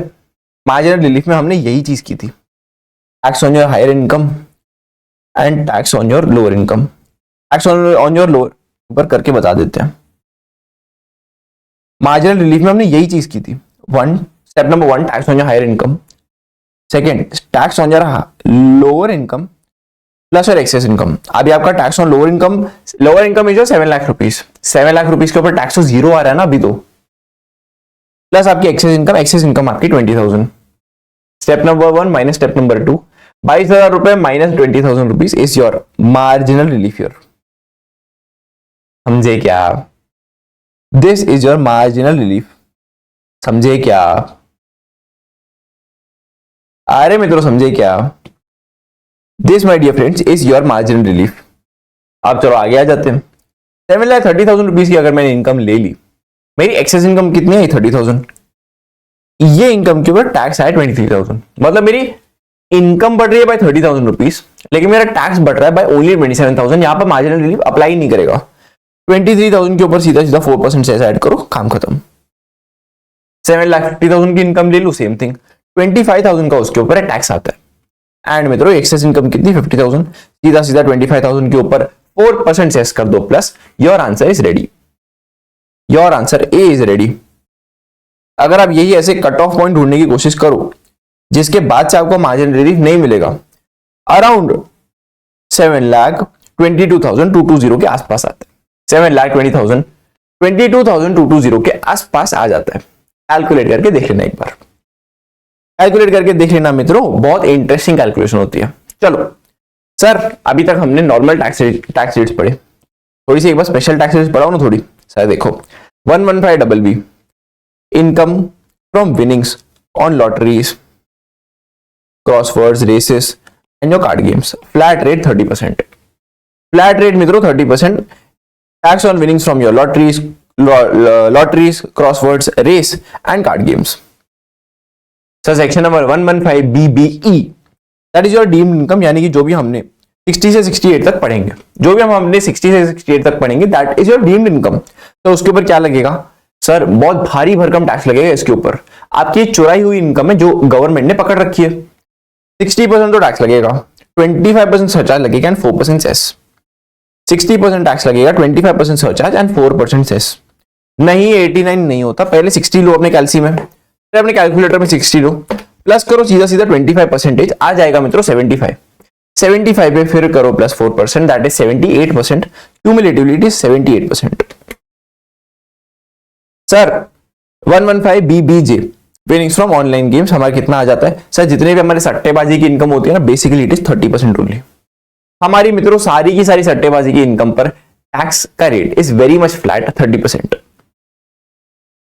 [SPEAKER 1] मार्जिनल रिलीफ में हमने यही चीज की थी, tax on your higher income and tax on your lower income. Tax on your lower ऊपर करके बता देते हैं। मार्जिनल रिलीफ में हमने यही चीज की थी। Step number 1 tax on your higher income, second tax on your lower income plus और एक्सेस इनकम। अभी आपका tax on lower income is 7 lakh rupees, 7 lakh rupees के ऊपर टैक्स तो जीरो आ रहा है ना अभी तो, प्लस आपकी एक्सेस इनकम आपकी 20,000। Step number 1 minus step number 2, 22,000 रुपए minus 20,000 rupees is your marginal relief your. समझे क्या? This is your marginal relief. समझे क्या? अरे मित्रों समझे क्या? This my dear friends is your marginal relief. अब चलो आगे आ जाते हैं। 7,30,000 रुपीज की अगर मैंने इनकम ले ली, मेरी एक्सेस इनकम कितनी है? 30,000। ये इनकम के ऊपर टैक्स आया 23,000, मतलब मेरी इनकम बढ़ रही है बाय 30,000 रुपीज, लेकिन मेरा टैक्स बढ़ रहा है बाय ओनली 27,000। यहां पर मार्जिनल रिलीफ अप्लाई नहीं करेगा। 23,000 के ऊपर सीधा सीधा 4% से ऐड करो, काम खत्म। 7,50,000 की इनकम ले लो, सेम थिंग, 25,000 का उसके ऊपर टैक्स आता है। एंड मित्रों एक्सेस इनकम कितनी? 50,000, सीधा सीधा 25,000 के ऊपर 4% सेस कर दो, plus your answer is ready. Your answer A is ready. अगर आप यही ऐसे कट ऑफ पॉइंट ढूंढने की कोशिश करो जिसके बाद से आपको मार्जिन रिलीफ नहीं मिलेगा, अराउंड 7,22,220 के आसपास आता है। 7,20,000 22,220 के आसपास आ जाता है। कैलकुलेट करके देख लेना एक बार, कैलकुलेट करके देख लेना मित्रों, बहुत इंटरेस्टिंग कैलकुलेशन होती है। चलो सर, अभी तक हमने नॉर्मल टैक्स रेट्स पढ़े, थोड़ी सी एक बार स्पेशल टैक्स रेट्स पढ़ाओ ना थोड़ी। सर देखो 115BB income from winnings on lotteries, crosswords, races and your card games. Flat rate 30%। Flat rate मित्रों 30%। Tax on winnings from your lotteries, crosswords, race and card games. Sir section number 115BBE that is your deemed income, यानी कि जो भी हमने 60 से 68 तक पढ़ेंगे, जो भी हमने 60 से 68 तक पढ़ेंगे that is your deemed income. तो उसके ऊपर क्या लगेगा? सर बहुत भारी भरकम टैक्स लगेगा इसके ऊपर। आपकी चुराई हुई इनकम है जो गवर्नमेंट ने पकड़ रखी है, 60% तो टैक्स लगेगा, 25% सरचार्ज लगेगा एंड 4% सेस। 60% टैक्स लगेगा, 25% सरचार्ज एंड 4% सेस। नहीं 89 नहीं होता, पहले 60 लो अपने कैलसी में, फिर अपने कैलकुलेटर में 60 लो, प्लस करो सीधा सीधा 25% आ जाएगा मित्रों 75। 75 पे फिर करो plus 4%, that is 78%। Cumulatively it is 78%। Sir 115BBJ winnings from online games हमारा कितना आ जाता है? सर जितने भी हमारे सट्टेबाजी की इनकम होती है ना, बेसिकली इट इज 30% ओनली। हमारी मित्रों सारी की सारी सट्टेबाजी की इनकम पर टैक्स का rate is very much flat 30%।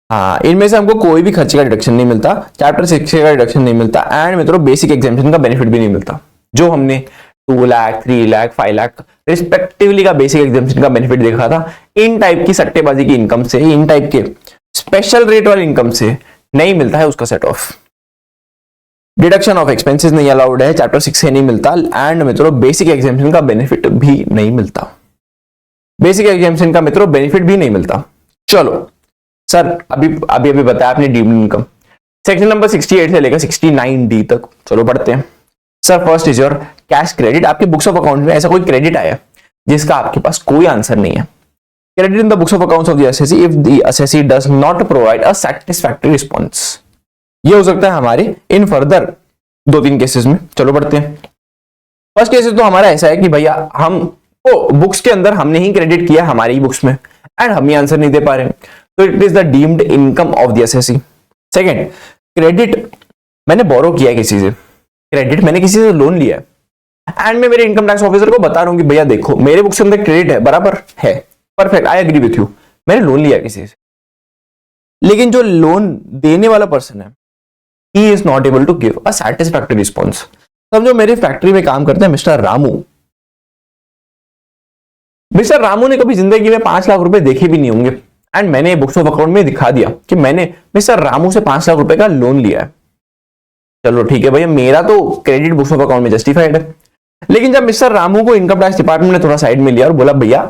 [SPEAKER 1] हाँ, इनमें से हमको कोई भी खर्चे का डिडक्शन नहीं मिलता, चैप्टर 6 का डिडक्शन नहीं मिलता, एंड मित्रों बेसिक एग्जामिशन का बेनिफिट भी नहीं मिलता। जो हमने 2 लाख, 3 लाख, 5 लाख रिस्पेक्टिवली का बेसिक एग्जामिशन का बेनिफिट देखा था, इन टाइप की सट्टेबाजी की इनकम से, इन टाइप के स्पेशल रेट वाली इनकम से नहीं मिलता है उसका set of. Deduction of expenses नहीं अलाउड है, चैप्टर 6 से नहीं मिलता, एंड मित्रों बेसिक एग्जामिशन का बेनिफिट भी नहीं मिलता। बेसिक एग्जामिशन का मित्रों बेनिफिट भी नहीं मिलता। चलो सर अभी बताया आपने डीम्ड इनकम, सेक्शन नंबर 68 से लेकर 69D तक, चलो पढ़ते हैं। Sir first is your cash credit. आपके बुक्स ऑफ अकाउंट में ऐसा कोई क्रेडिट आया जिसका आपके पास कोई आंसर नहीं है। Credit in the books of accounts of the assessee if the assessee does not provide a satisfactory response. ये हो सकता है हमारे इन फर्दर 2-3 केसेस में। चलो पढ़ते हैं। फर्स्ट केसेस तो हमारा ऐसा है कि भैया हमको बुक्स के अंदर हमने ही क्रेडिट किया हमारी ही बुक्स में, एंड हम ही आंसर नहीं दे पा रहे, तो it is the deemed income of the assessee. Second, credit मैंने बोरो किया है किसी से, क्रेडिट मैंने किसी से लोन लिया है, एंड मैं मेरे इनकम टैक्स ऑफिसर को बता रहा हूं कि भैया देखो मेरे बुक्स के अंदर क्रेडिट है, बराबर है, perfect, I agree with you, मैंने लोन लिया किसी से, लेकिन जो लोन देने वाला पर्सन है ही is not able to give a satisfactory response. समझो मेरे फैक्ट्री में काम करते हैं मिस्टर रामू। मिस्टर रामू ने कभी जिंदगी में 5 लाख रुपए देखे भी नहीं होंगे, एंड मैंने बुक्स ऑफ अकाउंट में दिखा दिया कि मैंने मिस्टर रामू से 5 लाख रुपए का लोन लिया है। चलो ठीक है भैया, मेरा तो क्रेडिट बुक्स ऑफ अकाउंट में जस्टिफाइड है। लेकिन जब मिस्टर रामू को इनकम टैक्स डिपार्टमेंट ने थोड़ा साइड में लिया और बोला भैया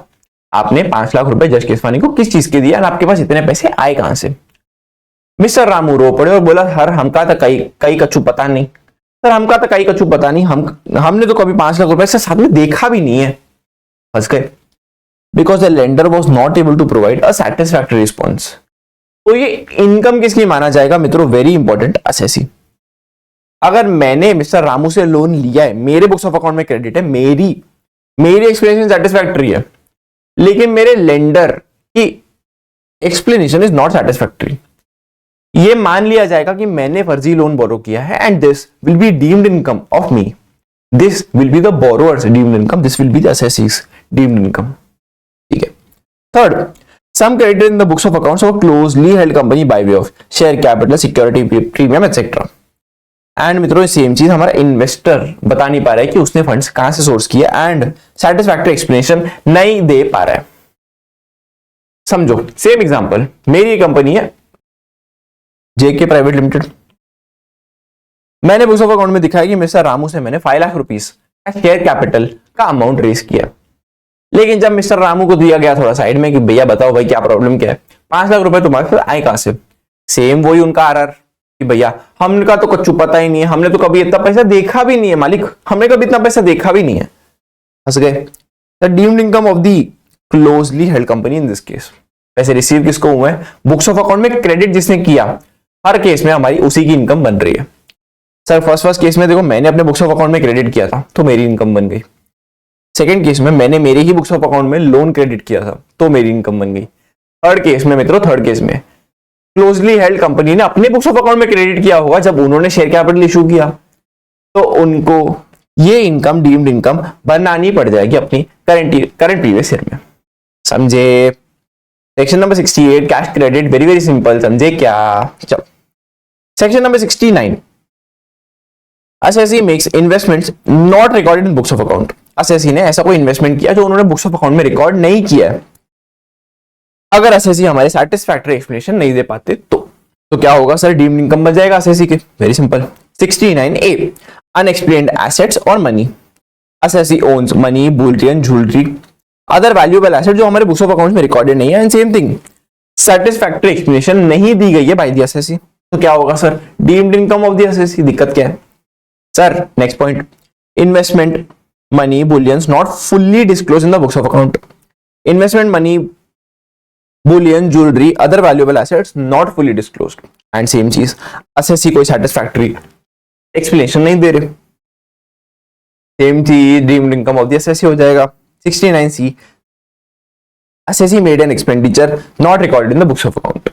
[SPEAKER 1] आपने 5 लाख रुपए जज केसवानी को किस चीज के दिया, और आपके पास इतने पैसे आए कहां से? मिस्टर रामू रो पड़े और बोला सर हमका तो कई कछु पता नहीं, सर हमका तो कई कछु पता नहीं, हमने तो कभी 5 लाख रुपए से साथ में देखा भी नहीं है। फंस गए, because the lender was not able to provide a satisfactory response. तो ये इनकम किसकी माना जाएगा मित्रों? Very important, assessee. अगर मैंने मिस्टर रामू से लोन लिया है, मेरे बुक्स ऑफ अकाउंट में क्रेडिट है, मेरी एक्सप्लेनेशन सेटिस्फैक्ट्री है, लेकिन मेरे लेंडर की एक्सप्लेनेशन इज नॉट सेटिस्फैक्ट्री, ये मान लिया जाएगा कि मैंने फर्जी लोन बोरो किया है and this will be deemed income of me, this will be the borrower's deemed income, this will be the assessee's deemed income. ठीक है। Third, some credit in the books of accounts of closely held company by way of share capital, security premium etcetera. And मित्रों same चीज हमारा investor बता नहीं पा रहा है कि उसने फंड्स कहां से सोर्स किया एंड सेटिस्फैक्टरी एक्सप्लेनेशन नहीं दे पा रहा है। समझो सेम एग्जांपल, मेरी कंपनी है जेके प्राइवेट लिमिटेड, मैंने बुक्स ऑफ अकाउंट में दिखाया कि मिस्टर रामू से मैंने 5 लाख रुपीस शेयर कैपिटल का अमाउंट रेज किया, लेकिन जब मिस्टर रामू को दिया गया थोड़ा साइड में कि भैया बताओ भाई क्या प्रॉब्लम क्या है, 5 लाख रुपए तुम्हारे पास आए कहां से, सेम वही उनका आरआर कि भैया हमका तो कुछ पता ही नहीं है, हमने तो कभी इतना पैसा देखा भी नहीं है मालिक, हमने कभी इतना पैसा देखा भी नहीं है। हंस गए। The deemed income of the closely held company in this case, पैसे रिसीव किसको हुए, बुक्स ऑफ अकाउंट में क्रेडिट जिसने किया, हर केस में हमारी उसी की इनकम बन रही है। सर फर्स्ट केस में देखो मैंने अपने बुक्स ऑफ अकाउंट में क्रेडिट किया था तो मेरी इनकम बन गई, सेकंड केस में मैंने मेरे ही बुक्स ऑफ अकाउंट में लोन क्रेडिट किया था तो मेरी इनकम बन गई, थर्ड केस में मित्रों, थर्ड केस में क्लोजली हेल्ड कंपनी ने अपने बुक्स ऑफ अकाउंट में क्रेडिट किया होगा जब उन्होंने शेयर कैपिटल इशू किया, तो उनको ये इनकम डीम्ड इनकम बनानी पड़ जाएगी अपनी करंट प्रीवियस ईयर में। समझे? Section number 68 cash credit, very very simple, समझे क्या? चलो section number 69, assessee makes investments not recorded in books of account. Assessee ने ऐसा कोई इन्वेस्टमेंट किया जो उन्होंने बुक्स ऑफ अकाउंट में रिकॉर्ड नहीं किया है, अगर असेसी हमारे सेटिस्फैक्टरी एक्सप्लेनेशन नहीं दे पाते तो क्या होगा सर, डीम्ड इनकम बन जाएगा असेसी के। Very simple. 69A unexplained assets और money, assessee owns money, bullion, jewellery, other valuable asset जो हमारे बुक्स ऑफ अकाउंट में रिकॉर्डेड नहीं है, and same thing satisfactory explanation नहीं दी गई है बाय द असेसी, तो क्या होगा sir, deemed income of the assessee. दिक्कत क्या है sir? Next point, investment money bullions not fully disclose in the books of account, investment money bullion, jewellery, other valuable assets not fully disclosed, and same चीज assessee कोई satisfactory explanation नहीं दे रहे, same चीज deemed income of the assessee हो जाएगा। 69C assessee made an expenditure not recorded in the books of account,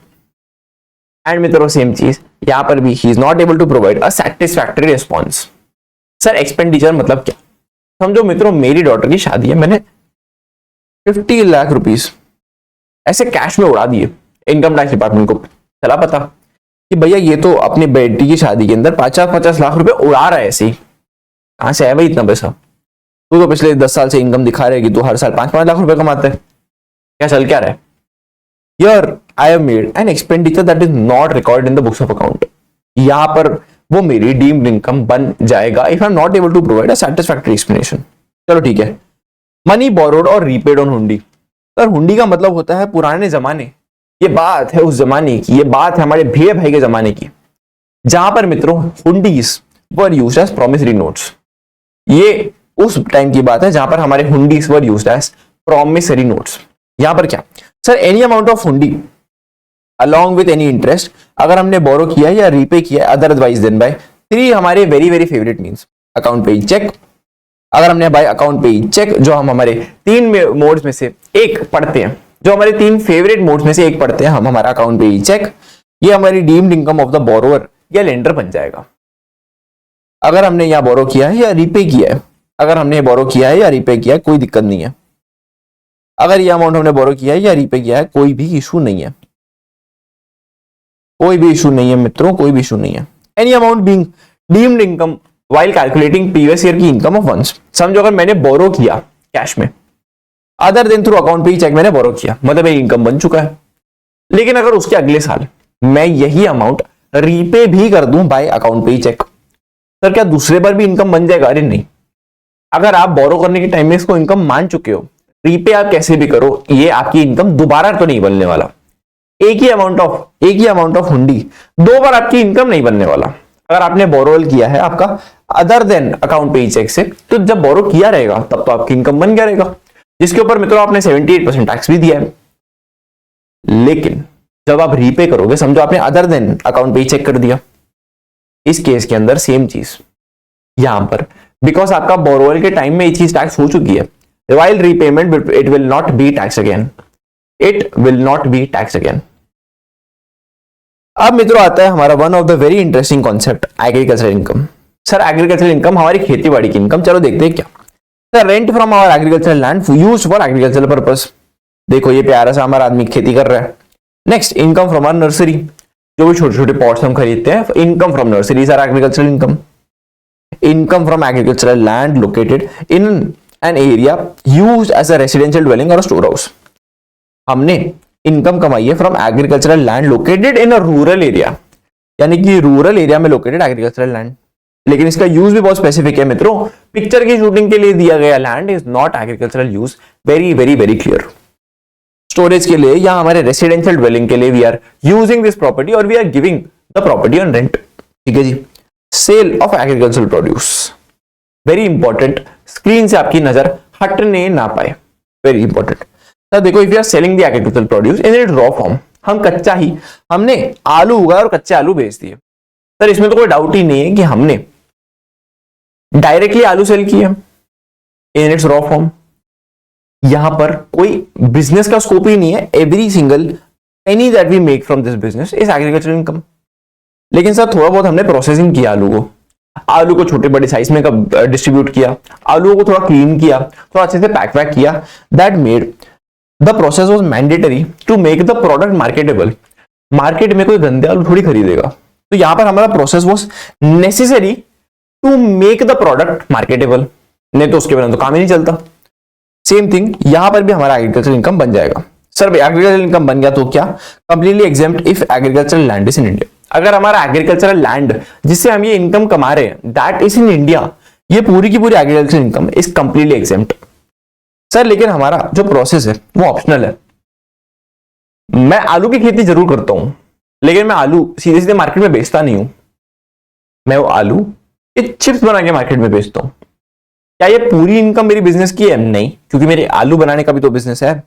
[SPEAKER 1] and मित्रों same चीज यहां पर भी ही is not able to provide a satisfactory response. Sir expenditure मतलब क्या? समझो मित्रों मेरी डॉटर की शादी है, मैंने 50 लाख रुपीस ऐसे कैश में उड़ा दिए, इनकम टैक्स डिपार्टमेंट को चला पता कि भैया ये तो अपनी बेटी की शादी के अंदर 50-50 लाख रुपए उड़ा रहा है, ऐसे ही कहां से है भाई इतना पैसा, तू तो पिछले 10 साल से इनकम दिखा रहे कि तू हर साल 5-5 लाख रुपए कमाते है, क्या चल क्या रहा है? Here I have made an expenditure that is not recorded in the books of account, यहां पर वो मेरी डीम्ड इनकम बन जाएगा if I am not able to provide a satisfactory explanation। चलो ठीक है। मनी बोरोड और रीपेड ऑन हुंडी, सर हुंडी का मतलब होता है पुराने जमाने, ये बात है उस जमाने की, ये बात है हमारे भैया भाई के जमाने की, जहां पर मित्रों hundis were used as promissory notes. ये उस टाइम की बात है जहां पर हमारे hundis were used as promissory notes. यहां पर क्या sir, any amount of hundi along with any interest, अगर हमने बोरो किया या रीपे किया अदरवाइज देन बाय 3 हमारे very very favourite means account पे चेक, अगर हमने बाय अकाउंट पे चेक, जो हम हमारे 3 मोड्स में से एक पढ़ते हैं, जो हमारे 3 फेवरेट मोड्स में से एक पढ़ते हैं हम, हमारा अकाउंट पे चेक, ये हमारी deemed income of the borrower या लेंडर बन जाएगा। अगर हमने यहाँ बोरो किया है या रीपे किया है, अगर हमने बोरो किया है या रीपे किया है कोई दिक्कत नहीं है, अगर ये अमाउंट हमने बोरो किया है या रीपे किया है कोई भी इशू नहीं है, कोई भी इशू नहीं है मित्रों, कोई भी इशू नहीं है। Any amount being deemed income while calculating previous year की इनकम ऑफ वंस, समझो अगर मैंने बोरो किया कैश में अदर देन थ्रू अकाउंट पे चेक मैंने बोरो किया, मतलब मेरी इनकम बन चुका है, लेकिन अगर उसके अगले साल मैं यही अमाउंट रीपे भी कर दूं बाय अकाउंट पे चेक, सर क्या दूसरे बार भी इनकम बन जाएगा? अरे नहीं, अगर आप बोरो करने के टाइम में इसको इनकम मान चुके हो, रीपे आप कैसे भी करो, ये आपकी इनकम दोबारा तो नहीं बनने वाला। एक ही अमाउंट ऑफ हुंडी 2 बार आपकी इनकम नहीं बनने वाला। अगर आपने बोरोल किया है आपका अदर देन अकाउंट पे चेक से, तो जब बोरो किया रहेगा तब तो आपकी इनकम बन गया रहेगा, जिसके ऊपर मित्रों आपने 78% टैक्स भी दिया है। लेकिन जब आप रीपे करोगे, समझो आपने अदर देन अकाउंट पे चेक कर दिया, इस केस के अंदर सेम चीज यहां पर, बिकॉज आपका बोरोअर के टाइम में ये चीज टैक्स हो चुकी है, while repayment it will not be taxed again, it will not be taxed again. अब मित्रों आता है हमारा one of the very interesting concept, agriculture income. Sir agriculture income हमारी खेती बाड़ी की इनकम, चलो देखते हैं क्या। Sir rent from our agriculture land used for agriculture purpose, देखो ये प्यारा सा हमारा आदमी खेती कर रहा है। Next income from our nursery, जो भी छोटे छोटे पॉट्स हम खरीदते हैं, income from nurseries are agricultural income. Income from agricultural land located in an area used as a residential dwelling or a storehouse, हमने इनकम कमाई है from agricultural land located in a rural area, यानी कि rural area में located agricultural land. लेकिन इसका use भी बहुत स्पेसिफिक है मित्रों, पिक्चर की शूटिंग के लिए दिया गया land is not agricultural use, very very very clear. Storage के लिए या हमारे रेसिडेंशियल ड्वेलिंग के लिए we are using this property और we are giving the property on rent, ठीक है जी। Sale of agricultural produce, very important, screen से आपकी नजर हटने ना पाए, वेरी इंपॉर्टेंट। सर देखो if you are selling the agricultural produce in it raw form, हम कच्चा ही, हमने आलू उगाया और कच्चे आलू बेच दिए। सर इसमें तो कोई डाउट ही नहीं है कि हमने डायरेक्टली आलू सेल किए इन इट्स रॉ फॉर्म, यहां पर कोई बिजनेस का स्कोप ही नहीं है, every single penny that we make from this business is agricultural income. लेकिन सर थोड़ा बहुत हमने प्रोसेसिंग किया, आलू को छोटे बड़े साइज में डिस्ट्रीब्यूट किया, आलू को थोड़ा क्लीन किया, थोड़ा अच्छे से पैक किया, that made the process was mandatory to make the product marketable. Market में कोई गंदे आलू थोड़ी खरीदेगा, तो यहां पर हमारा process was necessary to make the product marketable, नहीं तो उसके बिना तो काम ही नहीं चलता। सेम थिंग यहां पर भी हमारा एग्रीकल्चर इनकम बन जाएगा। सर एग्रीकल्चर इनकम बन गया तो क्या, completely exempt if agricultural land is in India. अगर हमारा एग्रीकल्चरल लैंड जिससे हम ये इनकम कमा रहे हैं दैट इज इन इंडिया, ये पूरी की पूरी agriculture income is completely exempt. Sir लेकिन हमारा जो प्रोसेस है वो ऑप्शनल है। मैं आलू की खेती जरूर करता हूं, लेकिन मैं आलू सीधे सीधे मार्केट में बेचता नहीं हूं, मैं वो आलू एक चिप्स बना के मार्केट में बेचता हूं। क्या ये पूरी इनकम मेरी बिजनेस की है? नहीं, क्योंकि मेरे आलू बनाने का भी तो बिजनेस है।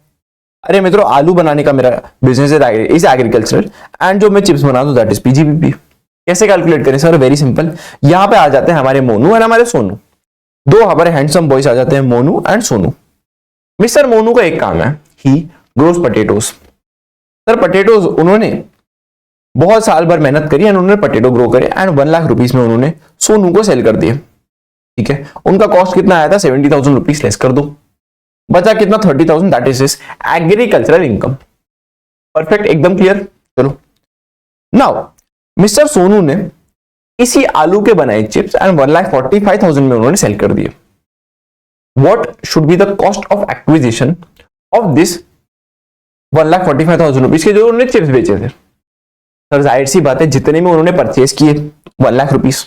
[SPEAKER 1] अरे मित्रों आलू बनाने का मेरा बिजनेस इज एग्रीकल्चरल एंड जो मैं चिप्स बना दूं दैट इज पीजीबीपी। कैसे कैलकुलेट करें सर? वेरी सिंपल, यहां पे आ जाते हैं हमारे मोनू एंड हमारे सोनू, दो हमारे हैंडसम बॉयज आ जाते हैं, मोनू एंड सोनू। मिस्टर मोनू का एक काम है, ही ग्रोस पोटैटोज। सर पोटैटोज उन्होंने बहुत साल भर मेहनत करी एंड उन्होंने पोटैटो ग्रो करे एंड 1 लाख रुपीज में उन्होंने सोनू को सेल कर दिए, ठीक है। उनका कॉस्ट कितना आया था? 70,000 रुपीज लेस कर दो, बचा कितना? 30,000, that is agricultural income. Perfect, एकदम क्लियर। चलो नाउ मिस्टर सोनू ने इसी आलू के बनाए चिप्स एंड 1,45,000 में उन्होंने सेल कर दिए। What should be the cost of acquisition of this 1,45,000 rupees के जो उन्होंने चिप्स बेचे थे? सर जाहिर सी बात है जितने में उन्होंने परचेज किए 1 लाख रुपीज,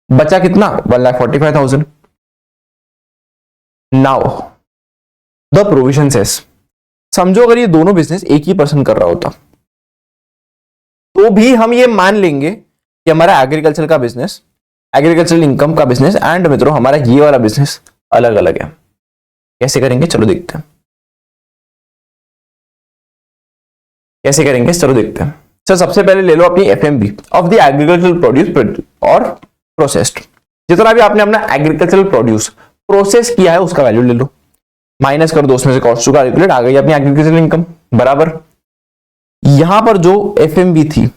[SPEAKER 1] बचा कितना? 1,45,000। नाउ द प्रोविजन सेस, समझो अगर ये दोनों बिजनेस एक ही पर्सन कर रहा होता तो भी हम ये मान लेंगे कि हमारा एग्रीकल्चर का बिजनेस, एग्रीकल्चरल इनकम का बिजनेस एंड मित्रों हमारा ये वाला बिजनेस अलग अलग है। कैसे करेंगे? चलो देखते हैं कैसे करेंगे, चलो देखते हैं। सर सबसे पहले ले लो अपनी FMV of the agricultural produce और प्रोसेस्ड। जितना भी आपने अपना एग्रीकल्चरल प्रोड्यूस प्रोसेस किया है उसका वैल्यू ले लो, माइनस कर दो उसमें से कॉस्ट टू कैलकुलेट, आ गई अपनी एग्रीकल्चरल इनकम बराबर। यहां पर जो एफएमवी थी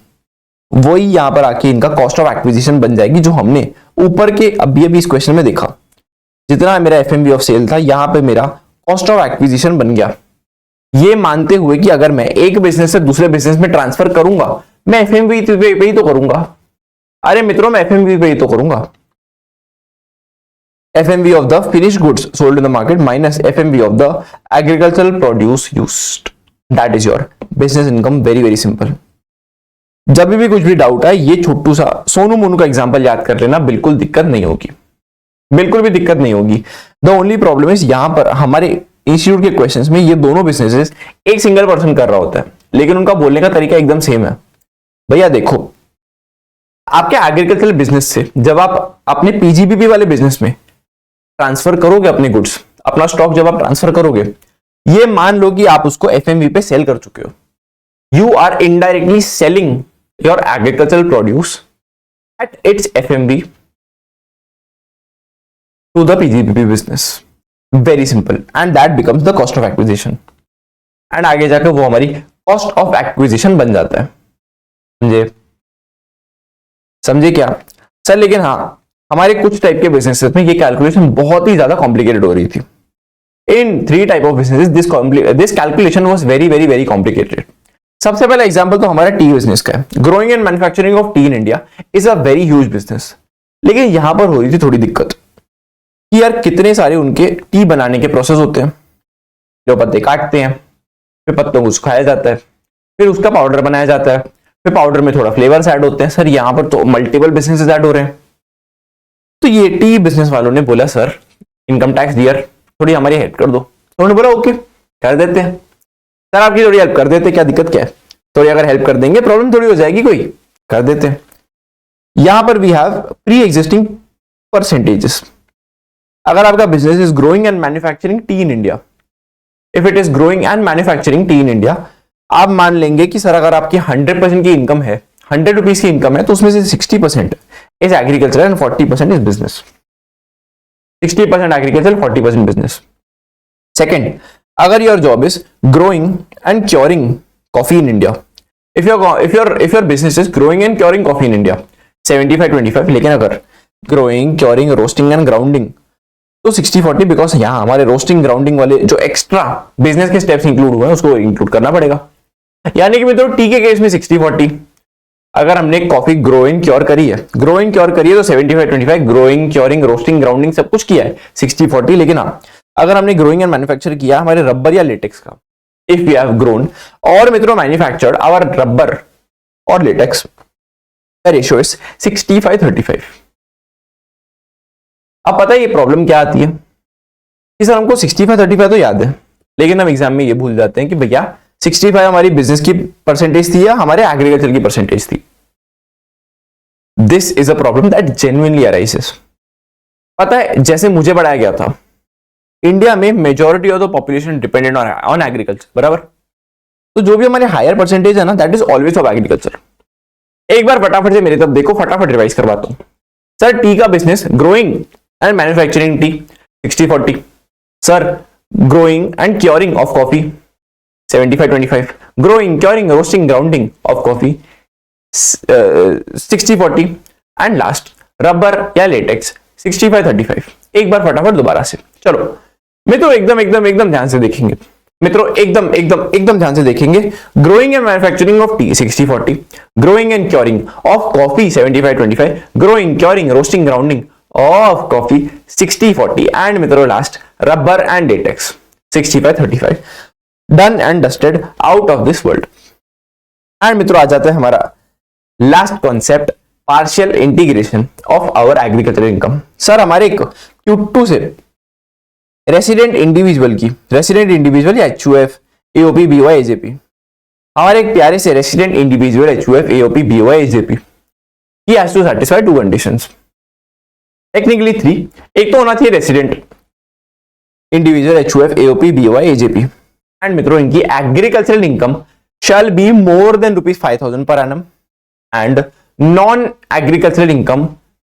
[SPEAKER 1] वही यहां पर आके इनका कॉस्ट ऑफ एक्विजिशन बन जाएगी, जो हमने ऊपर के अभी इस क्वेश्चन में देखा। जितना मेरा एफएमवी ऑफ सेल था यहां पे मेरा कॉस्ट ऑफ एक्विजिशन बन गया, ये मानते हुए कि अगर मैं एक बिजनेस से दूसरे बिजनेस में ट्रांसफर करूंगा मैं एफएमवी पे ही तो करूंगा। अरे मित्रों मैं एफएमवी पे ही तो करूंगा। FMV of the finished goods sold in the market minus FMV of the agricultural produce used, that is your business income. very very simple। जब भी कुछ भी डाउट है ये छोटू सा सोनू मोनू का एग्जांपल याद कर लेना, बिल्कुल दिक्कत नहीं होगी, बिल्कुल भी दिक्कत नहीं होगी। द ओनली प्रॉब्लम इज यहां पर हमारे इंस्टीट्यूट के क्वेश्चंस में ये दोनों बिजनेसेस एक सिंगल पर्सन कर रहा होता है, लेकिन उनका बोलने का तरीका एकदम सेम है। भैया देखो आपके एग्रीकल्चरल बिजनेस से जब आप अपने पीजीबीपी वाले बिजनेस में ट्रांसफर करोगे अपने गुड्स, अपना स्टॉक जब आप ट्रांसफर करोगे, ये मान लो कि आप उसको एफएमवी पे सेल कर चुके हो। You are indirectly selling your agricultural produce at its FMB to the PGBP business. Very simple, and that becomes the cost of acquisition. And आगे जाकर वो हमारी cost of acquisition बन जाता है. समझे क्या सर? लेकिन हाँ, हमारे कुछ टाइप के बिजनेसेस में ये कैलकुलेशन बहुत ही ज्यादा कॉम्प्लिकेटेड हो रही थी. In 3 type of businesses, this calculation was very complicated. सबसे पहला एग्जांपल तो हमारा टी बिजनेस का है. Growing and manufacturing of T in India is a very huge business. लेकिन यहां पर हो रही थी थोड़ी दिक्कत कि यार कितने सारे उनके टी बनाने के प्रोसेस होते हैं. जो पत्ते काटते हैं, फिर पत्तों को सुखाया जाता है, फिर उसका पाउडर बनाया जाता है, फिर पाउडर में थोड़ा फ्लेवर्स ऐड होते हैं. सर यहाँ पर तो मल्टीपल बिजनेसेस ऐड हो रहे हैं. तो ये टी बिजनेस वालों ने बोला सर इनकम टैक्स डियर थोड़ी हमारी हेल्प कर दो. तो उन्होंने बोला ओके कर देते हैं सर, आपकी थोड़ी हेल्प कर देते, क्या दिक्कत क्या है, थोड़ी अगर हेल्प कर देंगे प्रॉब्लम थोड़ी हो जाएगी कोई, कर देते हैं. यहां पर we have pre existing percentages. अगर आपका business is growing and manufacturing tea in India, if it is growing and manufacturing tea in India, आप मान लेंगे कि सर अगर आपकी 100% की इनकम है, 100 रुपीज की इनकम है, तो उसमें से 60% is agriculture and 40% is business. 60% agriculture, 40% business. Second, अगर your job is growing and curing coffee in India, if your business is growing and curing coffee in India, 75-25. लेकिन अगर growing, curing, roasting and grounding, तो 60-40, because यहाँ हमारे roasting grounding वाले जो extra business के steps include हुए हैं उसको इंक्लूड करना पड़ेगा. यानी कि मित्रों टी के केस में 60-40. अगर हमने कॉफी ग्रोइंग क्योर करी है तो 75-25, ग्रोइंग, क्योरिंग, रोस्टिंग, ग्राउंडिंग सब कुछ किया है 60-40. लेकिन हाँ, अगर हमने ग्रोइंग एंड मैन्युफैक्चर किया हमारे रबर या लेटेक्स का, इफ वी हैव ग्रोन और मित्रों मैन्युफैक्चर्ड आवर रबर और लेटेक्स, द रेशियो इज 65-35. अब पता है ये प्रॉब्लम क्या आती है कि सर हमको 65-35 तो याद है, लेकिन हम एग्जाम में ये भूल जाते हैं कि भैया 65 हमारी बिजनेस की परसेंटेज थी या हमारे एग्रीकल्चर की परसेंटेज थी. This is a problem that genuinely arises. पता है जैसे मुझे पढ़ाया गया था, इंडिया में majority of the population dependent on agriculture, बराबर. तो जो भी हमारे हायर परसेंटेज है ना, that is always of agriculture. एक बार फटाफट से मेरी तरफ देखो, फटाफट रिवाइज करवाता हूं. सर टी का business growing and manufacturing T 60-40. Sir growing and curing of coffee 75-25. Growing, curing, roasting, grounding of coffee 60-40. And last rubber या लेटेक्स 65-35. एक बार फटाफट दोबारा से चलो मित्रों, एकदम ध्यान से देखेंगे. मित्रों एकदम ध्यान से देखेंगे. Growing and manufacturing of tea 60-40. Growing and curing of coffee 75-25. Growing, curing, roasting, grounding of coffee 60-40. And मित्रों last rubber and latex 65-35. Done and dusted out of this world. And मित्रों आ जाता है हमारा last concept, partial integration of our agriculture income. Sir हमारे Q2 से resident individual या HUF, AOP, BOI, AJP, हमारे एक प्यारे से resident individual HUF, AOP, BOI, AJP, he has to satisfy 2 conditions. Technically 3. एक तो होना चाहिए resident individual HUF, AOP, BOI, AJP. And मित्रों इनकी agricultural income shall be more than ₹5,000 per annum and non-agricultural income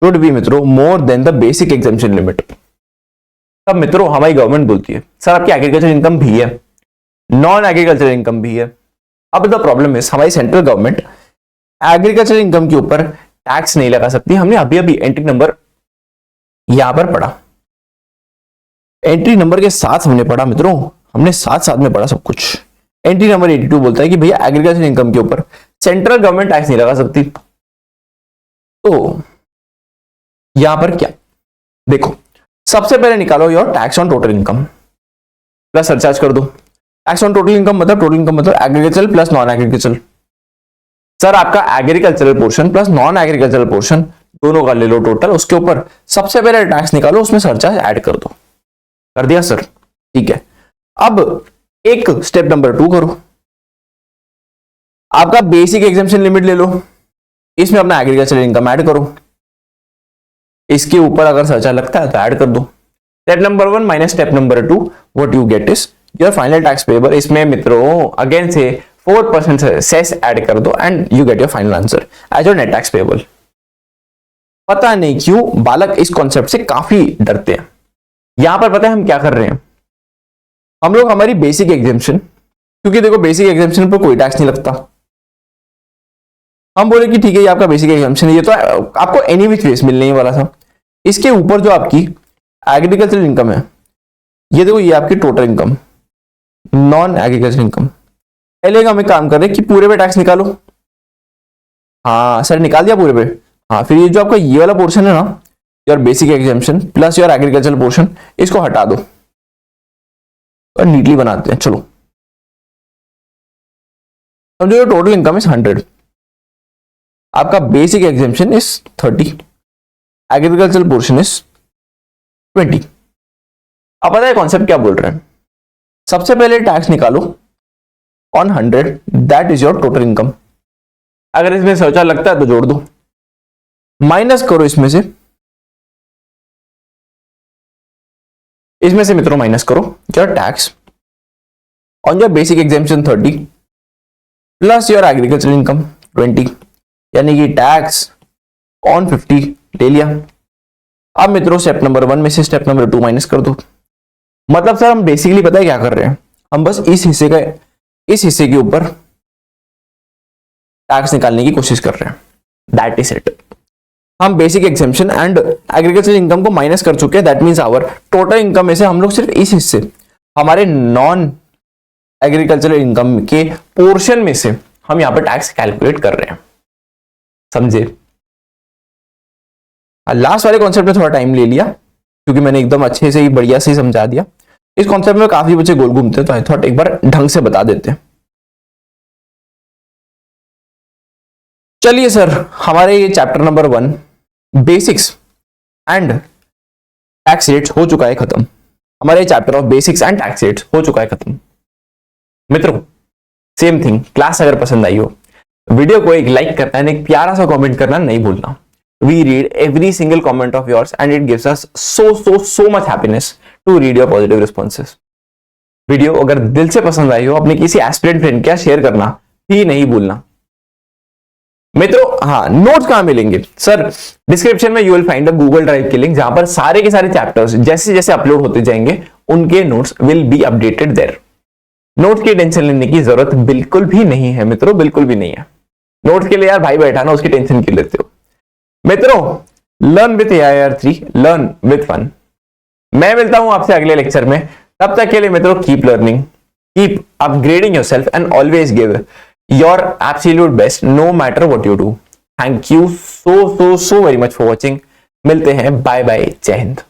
[SPEAKER 1] should be मित्रों more than the basic exemption limit. तब मित्रों हमारी गवर्नमेंट बोलती है सर आपकी एग्रीकल्चर इनकम भी है, नॉन एग्रीकल्चर इनकम भी है. अब द प्रॉब्लम इज हमारी सेंट्रल गवर्नमेंट एग्रीकल्चर इनकम के ऊपर टैक्स नहीं लगा सकती. हमने अभी एंट्री नंबर यहां पर पढ़ा, एंट्री नंबर के साथ हमने पढ़ा मित्रों, हमने साथ में पढ़ा सब कुछ. एंट्री नंबर 82 बोलता है कि भैया एग्रीकल्चर इनकम के ऊपर सेंट्रल गवर्नमेंट टैक्स नहीं लगा सकती. तो यहां पर क्या देखो, सबसे पहले निकालो your tax on total income plus surcharge कर दो. टैक्स ऑन टोटल इनकम मतलब agriculture plus non agriculture. Sir आपका agricultural portion plus non agricultural portion दोनों का ले लो टोटल, उसके ऊपर सबसे पहले टैक्स निकालो, उसमें सरचार्ज ऐड कर दो. कर दिया सर, ठीक है. अब एक स्टेप नंबर 2 करो, आपका बेसिक एग्जेम्पशन लिमिट ले लो, इसमें अपना एग्रीकल्चर इनकम ऐड करो, इसके ऊपर अगर सरचार्ज लगता है तो ऐड कर दो. Step number 1 minus step number 2, what you get is your final tax payable. इसमें मित्रों अगेन से 4% सेस ऐड कर दो and you get your final answer as your net tax payable. पता नहीं क्यों बालक इस कॉन्सेप्ट से काफी डरते हैं। यहां पर पता है हम क्या कर रहे हैं, हम लोग हमारी बेसिक एग्जाम्शन, क्योंकि देखो बेसिक एग्जाम्शन पर कोई टैक्स नहीं लगता, हम बोले कि ठीक है ये आपका बेसिक एग्जाम्शन है, ये तो आपको एनी विच वेज मिलने ही वाला था। इसके ऊपर जो आपकी एग्रीकल्चरल इनकम है, ये देखो ये आपकी total income, non agriculture income. पहले हम एक काम कर रहे हैं कि पूरे पे टैक्स निकालो। हाँ सर निकाल दिया पूरे पे। हाँ फिर ये जो आपका ये वाला पोर्शन है ना, your basic exemption plus your agriculture portion, इसको हटा दो और नीटली बनाते हैं। चलो समझो टोटल इनकम इज 100, आपका basic exemption is 30, agriculture portion is 20। अब पता है कॉन्सेप्ट क्या बोल रहे हैं, सबसे पहले टैक्स निकालो on 100, that is your total income. अगर इसमें शौचालय लगता है तो जोड़ दो, माइनस करो इसमें से मित्रों माइनस करो your tax on your basic exemption 30 plus your agriculture income 20, यानी कि टैक्स ऑन 50 ले लिया। अब मित्रों स्टेप नंबर 1 में से स्टेप नंबर 2 माइनस कर दो। मतलब सर हम बेसिकली पता है क्या कर रहे हैं, हम बस इस हिस्से के ऊपर टैक्स निकालने की कोशिश कर रहे हैं, दैट इज इट। हम basic exemption and agriculture income को माइनस कर चुके हैं, that means our total income में से हम लोग सिर्फ इस हिस्से, हमारे नॉन एग्रीकल्चरल इनकम के पोर्शन में से हम यहां पर टैक्स कैलकुलेट कर रहे हैं, समझे। लास्ट वाले कॉन्सेप्ट में थोड़ा टाइम ले लिया क्योंकि मैंने एकदम अच्छे से ही बढ़िया से ही समझा दिया। इस कॉन्सेप्ट में काफी बच्चे गोल घूमते हैं, तो आई थॉट एक बार ढंग से बता देते हैं। चलिए सर हमारे ये chapter number 1 basics and tax rates हो चुका है खत्म। हमारे chapter of basics and tax rates हो चुका है खत्म। मित्रों सेम थिंग, क्लास अगर पसंद आई हो वीडियो को एक लाइक करना है, एक प्यारा सा कमेंट करना नहीं भूलना। We read every single comment of yours and it gives us so much happiness to read your positive responses. Video अगर दिल से पसंद आई हो अपने किसी एस्पिरेंट फ्रेंड के साथ शेयर करना भी नहीं भूलना। मित्रों हाँ नोट्स कहां मिलेंगे सर, डिस्क्रिप्शन में you will find a Google drive की लिंक, जहां पर सारे के सारे चैप्टर्स जैसे जैसे अपलोड होते जाएंगे उनके notes will be updated there. Notes की टेंशन लेने की जरूरत बिल्कुल भी नहीं है मित्रों, बिल्कुल भी नहीं है। नोट्स के लिए यार भाई बैठा ना, उसकी टेंशन क्यों लेते हो। मित्रों learn with AIR3, learn with fun. मैं मिलता हूं आपसे अगले लेक्चर में, तब तक के लिए मित्रों keep learning, keep upgrading yourself and always give your absolute best no matter what you do. Thank you so very much for watching. मिलते हैं, बाय बाय, जय हिंद।